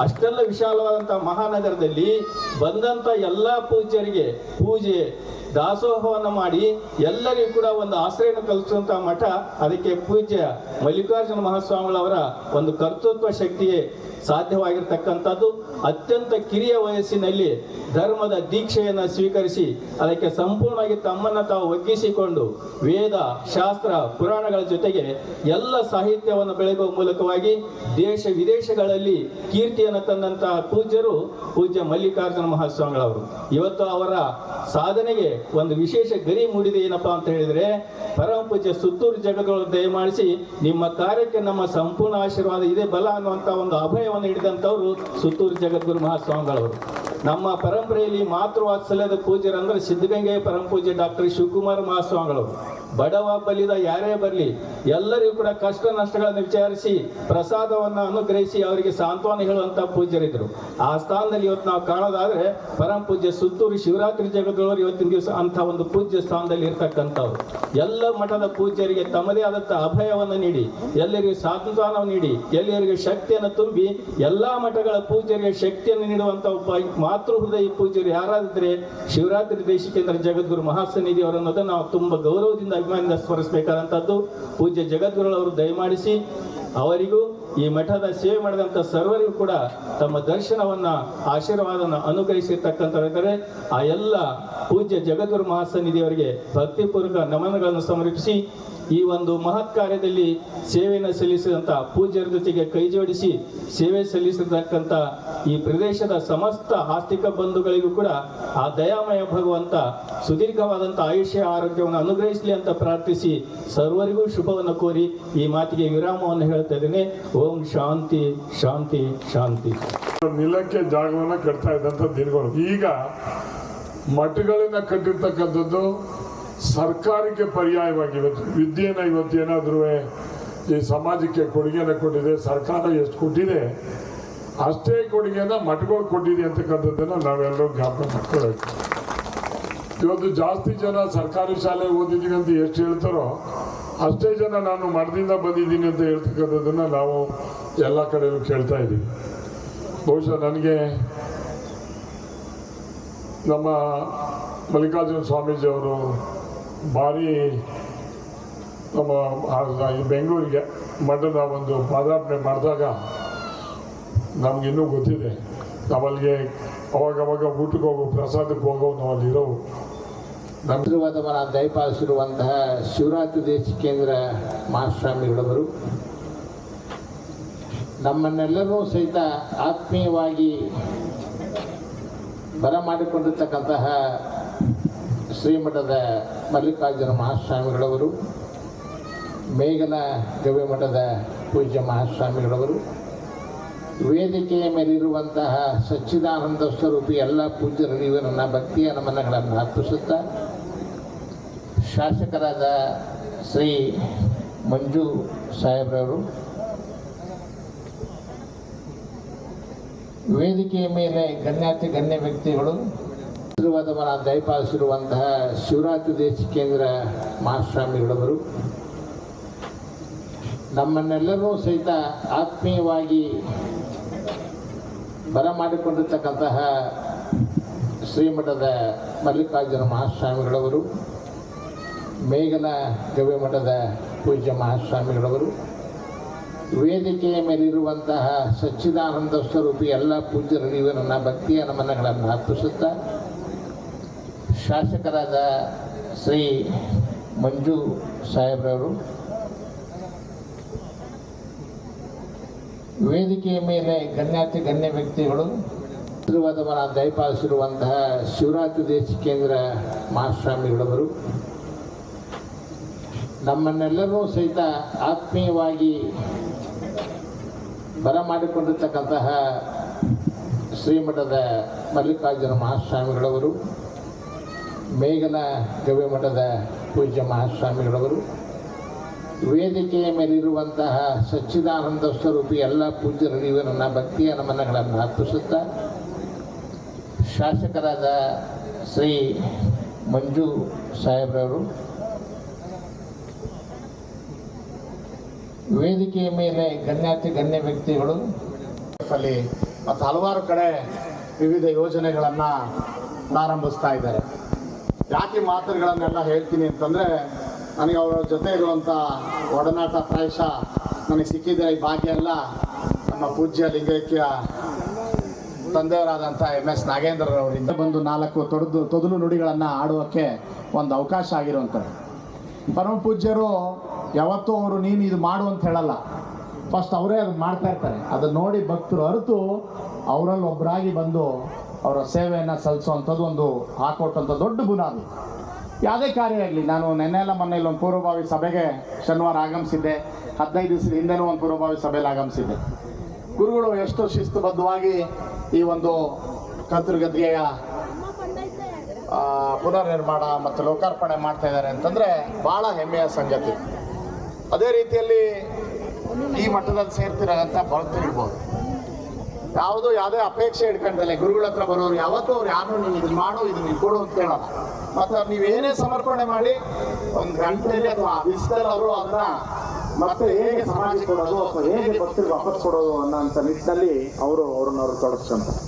ಅಷ್ಟೆಲ್ಲ ವಿಶಾಲವಾದಂತಹ ಮಹಾನಗರದಲ್ಲಿ ಬಂದಂತ ಎಲ್ಲಾ ಪೂಜ್ಯರಿಗೆ ಪೂಜೆ ದಾಸೋಹವನ್ನು ಮಾಡಿ ಎಲ್ಲರಿಗೂ ಕೂಡ ಒಂದು ಆಶ್ರಯನ ಕಲಿಸುವಂತಹ ಮಠ. ಅದಕ್ಕೆ ಪೂಜ್ಯ ಮಲ್ಲಿಕಾರ್ಜುನ ಮಹಾಸ್ವಾಮಿಗಳವರ ಒಂದು ಕರ್ತೃತ್ವ ಶಕ್ತಿಯೇ ಸಾಧ್ಯವಾಗಿರ್ತಕ್ಕಂಥದ್ದು. ಅತ್ಯಂತ ಕಿರಿಯ ವಯಸ್ಸಿನಲ್ಲಿ ಧರ್ಮದ ದೀಕ್ಷೆಯನ್ನು ಸ್ವೀಕರಿಸಿ ಅದಕ್ಕೆ ಸಂಪೂರ್ಣವಾಗಿ ತಮ್ಮನ್ನು ತಾವು ಒಗ್ಗಿಸಿಕೊಂಡು ವೇದ ಶಾಸ್ತ್ರ ಪುರಾಣಗಳ ಜೊತೆಗೆ ಎಲ್ಲ ಸಾಹಿತ್ಯವನ್ನು ಬೆಳೆಯುವ ಮೂಲಕವಾಗಿ ದೇಶ ವಿದೇಶಗಳಲ್ಲಿ ಕೀರ್ತಿಯನ್ನು ತಂದಂತಹ ಪೂಜ್ಯರು ಪೂಜ್ಯ ಮಲ್ಲಿಕಾರ್ಜುನ ಮಹಾಸ್ವಾಮಿಗಳವರು. ಇವತ್ತು ಅವರ ಸಾಧನೆಗೆ ಒಂದು ವಿಶೇಷ ಗರಿ ಮೂಡಿದೆ. ಏನಪ್ಪಾ ಅಂತ ಹೇಳಿದ್ರೆ, ಪರಮ ಪೂಜ್ಯ ಸುತ್ತೂರು ಜಗದ್ಗುರು ದಯಮಾಡಿಸಿ ನಿಮ್ಮ ಕಾರ್ಯಕ್ಕೆ ನಮ್ಮ ಸಂಪೂರ್ಣ ಆಶೀರ್ವಾದ ಇದೆ ಬಲ ಅನ್ನುವಂಥ ಒಂದು ಅಭಯವನ್ನು ಹಿಡಿದಂಥವ್ರು ಸುತ್ತೂರು ಜಗದ್ಗುರು ಮಹಾಸ್ವಾಮಿಗಳವರು. ನಮ್ಮ ಪರಂಪರೆಯಲ್ಲಿ ಮಾತೃವಾತ್ಸಲ್ಯದ ಪೂಜ್ಯರಂದ್ರೆ ಸಿದ್ಧಗಂಗೆ ಪರಮ ಪೂಜ್ಯ ಡಾಕ್ಟರ್ ಶಿವಕುಮಾರ ಮಹಾಸ್ವಾಮಿಗಳವರು. ಬಡವ ಬಲಿದ ಯಾರೇ ಬರಲಿ ಎಲ್ಲರಿಗೂ ಕೂಡ ಕಷ್ಟ ನಷ್ಟಗಳನ್ನು ವಿಚಾರಿಸಿ ಪ್ರಸಾದವನ್ನು ಅನುಗ್ರಹಿಸಿ ಅವರಿಗೆ ಸಾಂತ್ವನ ಹೇಳುವಂಥ ಪೂಜ್ಯರಿದ್ದರು. ಆ ಸ್ಥಾನದಲ್ಲಿ ಇವತ್ತು ನಾವು ಕಾಣೋದಾದ್ರೆ ಪರಮ ಪೂಜ್ಯ ಸುತ್ತೂರು ಶಿವರಾತ್ರಿ ಜಗದ್ಗುರು ಇವತ್ತಿನ ದಿವಸ ಅಂಥ ಒಂದು ಪೂಜ್ಯ ಸ್ಥಾನದಲ್ಲಿ ಇರ್ತಕ್ಕಂಥವ್ರು. ಎಲ್ಲ ಮಠದ ಪೂಜ್ಯರಿಗೆ ತಮ್ಮದೇ ಆದಂಥ ಅಭಯವನ್ನು ನೀಡಿ, ಎಲ್ಲರಿಗೂ ಸಾಂತ್ವನವನ್ನು ನೀಡಿ, ಎಲ್ಲರಿಗೂ ಶಕ್ತಿಯನ್ನು ತುಂಬಿ, ಎಲ್ಲ ಮಠಗಳ ಪೂಜ್ಯರಿಗೆ ಶಕ್ತಿಯನ್ನು ನೀಡುವಂಥ ಮಾತೃ ಹೃದಯ ಪೂಜ್ಯರು ಯಾರಾದ್ರೆ ಶಿವರಾತ್ರಿ ದೇಶಿಕೇಂದ್ರ ಜಗದ್ಗುರು ಮಹಾಸನ್ನಿಧಿ ಅವರನ್ನೋದನ್ನು ನಾವು ತುಂಬ ಗೌರವದಿಂದ ಅಭಿಮಾನದಿಂದ ಸ್ಮರಿಸಬೇಕಾದಂಥದ್ದು. ಪೂಜ್ಯ ಜಗದ್ಗುರುಗಳವರು ದಯಮಾಡಿಸಿ ಅವರಿಗೂ ಈ ಮಠದ ಸೇವೆ ಮಾಡಿದಂಥ ಸರ್ವರಿಗೂ ಕೂಡ ತಮ್ಮ ದರ್ಶನವನ್ನ ಆಶೀರ್ವಾದವನ್ನು ಅನುಗ್ರಹಿಸಿರ್ತಕ್ಕಂಥವರಿದ್ದಾರೆ. ಆ ಎಲ್ಲ ಪೂಜ್ಯ ಜಗದ್ಗುರು ಮಹಾಸನ್ನಿಧಿಯವರಿಗೆ ಭಕ್ತಿಪೂರ್ವಕ ನಮನಗಳನ್ನು ಸಮರ್ಪಿಸಿ ಈ ಒಂದು ಮಹತ್ ಕಾರ್ಯದಲ್ಲಿ ಸೇವೆಯನ್ನು ಸಲ್ಲಿಸಿದಂಥ ಪೂಜ್ಯರ ಜೊತೆಗೆ ಕೈ ಜೋಡಿಸಿ ಸೇವೆ ಸಲ್ಲಿಸಿರ್ತಕ್ಕಂಥ ಈ ಪ್ರದೇಶದ ಸಮಸ್ತ ಆಸ್ತಿಕ ಬಂಧುಗಳಿಗೂ ಕೂಡ ಆ ದಯಾಮಯ ಭಗವಂತ ಸುದೀರ್ಘವಾದಂಥ ಆಯುಷ್ಯ ಆರೋಗ್ಯವನ್ನು ಅನುಗ್ರಹಿಸಲಿ ಅಂತ ಪ್ರಾರ್ಥಿಸಿ ಸರ್ವರಿಗೂ ಶುಭವನ್ನು ಕೋರಿ ಈ ಮಾತಿಗೆ ವಿರಾಮವನ್ನು ಹೇಳ್ತಾ ಇದ್ದೇನೆ. ಓಂ ಶಾಂತಿ ಶಾಂತಿ ಶಾಂತಿ. ನಿಲ್ಲಕ್ಕೆ ಜಾಗವನ್ನು ಕಟ್ತಾ ಇದ್ದಂಥ ದಿನಗಳು. ಈಗ ಮಠಗಳನ್ನ ಕಟ್ಟಿರ್ತಕ್ಕಂಥದ್ದು ಸರ್ಕಾರಕ್ಕೆ ಪರ್ಯಾಯವಾಗಿ ಇವತ್ತು ಏನಾದರೂ ಈ ಸಮಾಜಕ್ಕೆ ಕೊಡುಗೆಯನ್ನು ಕೊಟ್ಟಿದೆ. ಸರ್ಕಾರ ಎಷ್ಟು ಕೊಟ್ಟಿದೆ ಅಷ್ಟೇ ಕೊಡುಗೆಯನ್ನು ಮಠಗಳು ಕೊಟ್ಟಿದೆ ಅಂತಕ್ಕಂಥದ್ದನ್ನು ನಾವೆಲ್ಲರೂ ಜ್ಞಾಪಕ ಮಾಡ್ಕೊಳ್ಬೇಕು. ಇವತ್ತು ಜಾಸ್ತಿ ಜನ ಸರ್ಕಾರಿ ಶಾಲೆ ಓದಿದ್ದೀವಿ ಅಂತ ಎಷ್ಟು ಹೇಳ್ತಾರೋ ಅಷ್ಟೇ ಜನ ನಾನು ಮಠದಿಂದ ಬಂದಿದ್ದೀನಿ ಅಂತ ಹೇಳ್ತಕ್ಕಂಥದ್ದನ್ನು ನಾವು ಎಲ್ಲ ಕಡೆಯೂ ಕೇಳ್ತಾ ಇದ್ದೀವಿ. ಬಹುಶಃ ನನಗೆ ನಮ್ಮ ಮಲ್ಲಿಕಾರ್ಜುನ ಸ್ವಾಮೀಜಿಯವರು ಭಾರಿ ನಮ್ಮ ಬೆಂಗಳೂರಿಗೆ ಮಠದ ಒಂದು ಪಾದಾರ್ಪಣೆ ಮಾಡಿದಾಗ ನಮಗಿನ್ನೂ ಗೊತ್ತಿದೆ. ನಾವಲ್ಲಿಗೆ ಅವಾಗವಾಗ ಊಟಕ್ಕೆ ಹೋಗೋ ಪ್ರಸಾದಕ್ಕೆ ಹೋಗೋ ನಾವಲ್ಲಿರೋ ಆಶೀರ್ವಾದವನ್ನು ದಯಪಾಲಿಸಿರುವಂತಹ ಶಿವರಾತ್ರಿ ದೇಶಿಕೇಂದ್ರ ಮಹಾಸ್ವಾಮಿಗಳವರು ನಮ್ಮನ್ನೆಲ್ಲರೂ ಸಹಿತ ಆತ್ಮೀಯವಾಗಿ ಬರಮಾಡಿಕೊಂಡಿರ್ತಕ್ಕಂತಹ ಶ್ರೀಮಠದ ಮಲ್ಲಿಕಾರ್ಜುನ ಮಹಾಸ್ವಾಮಿಗಳವರು, ಮೇಘಲ ಗವಿ ಮಠದ ಪೂಜ್ಯ ಮಹಾಸ್ವಾಮಿಗಳವರು, ವೇದಿಕೆಯ ಮೇಲಿರುವಂತಹ ಸಚ್ಚಿದಾನಂದ ಸ್ವರೂಪಿ ಎಲ್ಲ ಪೂಜ್ಯರಿಗೂ ನನ್ನ ಭಕ್ತಿಯ ನಮನಗಳನ್ನು ಅರ್ಪಿಸುತ್ತಾ, ಶಾಸಕರಾದ ಶ್ರೀ ಮಂಜು ಸಾಹೇಬ್ರವರು, ವೇದಿಕೆಯ ಮೇಲೆ ಗಣ್ಯಾತಿ ಗಣ್ಯ ವ್ಯಕ್ತಿಗಳು, ಆಶೀರ್ವಾದವನ್ನು ದಯಪಾಲಿಸಿರುವಂತಹ ಶಿವರಾತ್ರಿ ದೇಶಿಕೇಂದ್ರ ಮಹಾಸ್ವಾಮಿಗಳವರು, ನಮ್ಮನ್ನೆಲ್ಲರೂ ಸಹಿತ ಆತ್ಮೀಯವಾಗಿ ಬರಮಾಡಿಕೊಂಡಿರ್ತಕ್ಕಂತಹ ಶ್ರೀಮಠದ ಮಲ್ಲಿಕಾರ್ಜುನ ಮಹಾಸ್ವಾಮಿಗಳವರು, ಮೇಘಲ ಗವಿ ಮಠದ ಪೂಜ್ಯ ಮಹಾಸ್ವಾಮಿಗಳವರು, ವೇದಿಕೆಯ ಮೇಲಿರುವಂತಹ ಸಚ್ಚಿದಾನಂದ ಸ್ವರೂಪಿ ಎಲ್ಲ ಪೂಜ್ಯರಿಗೂ ನನ್ನ ಭಕ್ತಿಯ ನಮನಗಳನ್ನು ಅರ್ಪಿಸುತ್ತಾ, ಶಾಸಕರಾದ ಶ್ರೀ ಮಂಜು ಸಾಹೇಬ್ರವರು, ವೇದಿಕೆಯ ಮೇಲೆ ಗಣ್ಯಾತಿ ಗಣ್ಯ ವ್ಯಕ್ತಿಗಳು, ಆಶೀರ್ವಾದವನ್ನು ದಯಪಾಲಿಸಿರುವಂತಹ ಶಿವರಾತ್ರಿ ದೇಶಿಕೇಂದ್ರ ಮಹಾಸ್ವಾಮಿಗಳವರು, ನಮ್ಮನ್ನೆಲ್ಲರೂ ಸಹಿತ ಆತ್ಮೀಯವಾಗಿ ಬರಮಾಡಿಕೊಂಡಿರ್ತಕ್ಕಂತಹ ಶ್ರೀಮಠದ ಮಲ್ಲಿಕಾರ್ಜುನ ಮಹಾಸ್ವಾಮಿಗಳವರು, ಮೇಘಲ ಗವಿ ಮಠದ ಪೂಜ್ಯ ಮಹಾಸ್ವಾಮಿಗಳವರು, ವೇದಿಕೆಯ ಮೇಲಿರುವಂತಹ ಸಚ್ಚಿದಾನಂದ ಸ್ವರೂಪಿ ಎಲ್ಲ ಪೂಜ್ಯರಿಗೂ ನನ್ನ ಭಕ್ತಿಯ ನಮನಗಳನ್ನು ಅರ್ಪಿಸುತ್ತಾ, ಶಾಸಕರಾದ ಶ್ರೀ ಮಂಜು ಸಾಹೇಬ್ರವರು, ವೇದಿಕೆಯ ಮೇಲೆ ಗಣ್ಯಾತಿ ಗಣ್ಯ ವ್ಯಕ್ತಿಗಳು ಅಲ್ಲಿ ಮತ್ತು ಹಲವಾರು ಕಡೆ ವಿವಿಧ ಯೋಜನೆಗಳನ್ನು ಪ್ರಾರಂಭಿಸ್ತಾ ಇದ್ದಾರೆ. ಯಾಕೆ ಮಾತುಗಳನ್ನೆಲ್ಲ ಹೇಳ್ತೀನಿ ಅಂತಂದರೆ, ನನಗೆ ಅವರ ಜೊತೆ ಇರುವಂಥ ಒಡನಾಟ ಪ್ರಾಯಶಃ ನನಗೆ ಸಿಕ್ಕಿದ ಈ ಭಾಗ್ಯ ಎಲ್ಲ ನಮ್ಮ ಪೂಜ್ಯ ಲಿಂಗೈಕ್ಯ ತಂದೆಯವರಾದಂಥ MS ನಾಗೇಂದ್ರರವರಿಂದ ಬಂದು 4 ತೊದಲು ನುಡಿಗಳನ್ನು ಆಡುವಕ್ಕೆ ಒಂದು ಅವಕಾಶ ಆಗಿರುವಂಥದ್ದು. ಪರಮ ಪೂಜ್ಯರು ಯಾವತ್ತೂ ಅವರು ನೀನು ಇದು ಮಾಡು ಅಂತ ಹೇಳಲ್ಲ, ಫಸ್ಟ್ ಅವರೇ ಅದು ಮಾಡ್ತಾ ಇರ್ತಾರೆ. ಅದನ್ನು ನೋಡಿ ಭಕ್ತರು ಅರಿತು ಅವರಲ್ಲಿ ಒಬ್ಬರಾಗಿ ಬಂದು ಅವರ ಸೇವೆಯನ್ನು ಸಲ್ಲಿಸುವಂಥದ್ದು ಒಂದು ಹಾಕೊಟ್ಟಂಥ ದೊಡ್ಡ ಬುನಾದಿ. ಯಾವುದೇ ಕಾರ್ಯ ಆಗಲಿ, ನಾನು ನೆನ್ನೆಲ್ಲ ಮೊನ್ನೆಲ್ಲ ಒಂದು ಪೂರ್ವಭಾವಿ ಸಭೆಗೆ ಶನಿವಾರ ಆಗಮಿಸಿದ್ದೆ, 15 ದಿವಸದ ಹಿಂದೆನೂ ಒಂದು ಪೂರ್ವಭಾವಿ ಸಭೆಯಲ್ಲಿ ಆಗಮಿಸಿದ್ದೆ. ಗುರುಗಳು ಎಷ್ಟು ಶಿಸ್ತುಬದ್ಧವಾಗಿ ಈ ಒಂದು ಕರ್ತೃಗದ್ಗೆಯ ಪುನರ್ನಿರ್ಮಾಣ ಮತ್ತು ಲೋಕಾರ್ಪಣೆ ಮಾಡ್ತಾ ಇದ್ದಾರೆ ಅಂತಂದರೆ ಭಾಳ ಹೆಮ್ಮೆಯ ಸಂಗತಿ. ಅದೇ ರೀತಿಯಲ್ಲಿ ಈ ಮಟ್ಟದಲ್ಲಿ ಸೇರ್ತಿರೋಂಥ ಭಕ್ತರಿರ್ಬೋದು, ಯಾವುದೇ ಅಪೇಕ್ಷೆ ಇಟ್ಕೊಂಡಲ್ಲ ಗುರುಗಳ ಹತ್ರ ಬರೋರು ಯಾವತ್ತೂ ಅವ್ರು ಯಾರು ನೀವು ಇದನ್ನು ಮಾಡು ಇದನ್ನು ಕೊಡು ಅಂತ ಕೇಳೋಲ್ಲ. ಮತ್ತು ನೀವೇನೇ ಸಮರ್ಪಣೆ ಮಾಡಿ ಒಂದು ಗಂಟೆಯಲ್ಲಿ ಅಥವಾ ದಿವಸದಲ್ಲಿ ಅವರು ಅದನ್ನು ಮತ್ತೆ ಹೇಗೆ ಸಮಾಜಕ್ಕೆ ಕೊಡೋದು ಅಥವಾ ಹೇಗೆ ಭಕ್ತರಿಗೆ ವಾಪಸ್ ಕೊಡೋದು ಅನ್ನೋಂಥ ನಿಟ್ಟಿನಲ್ಲಿ ಅವ್ರನ್ನ ತೊಡಗಿಸ್ಕೊಂತಾರೆ.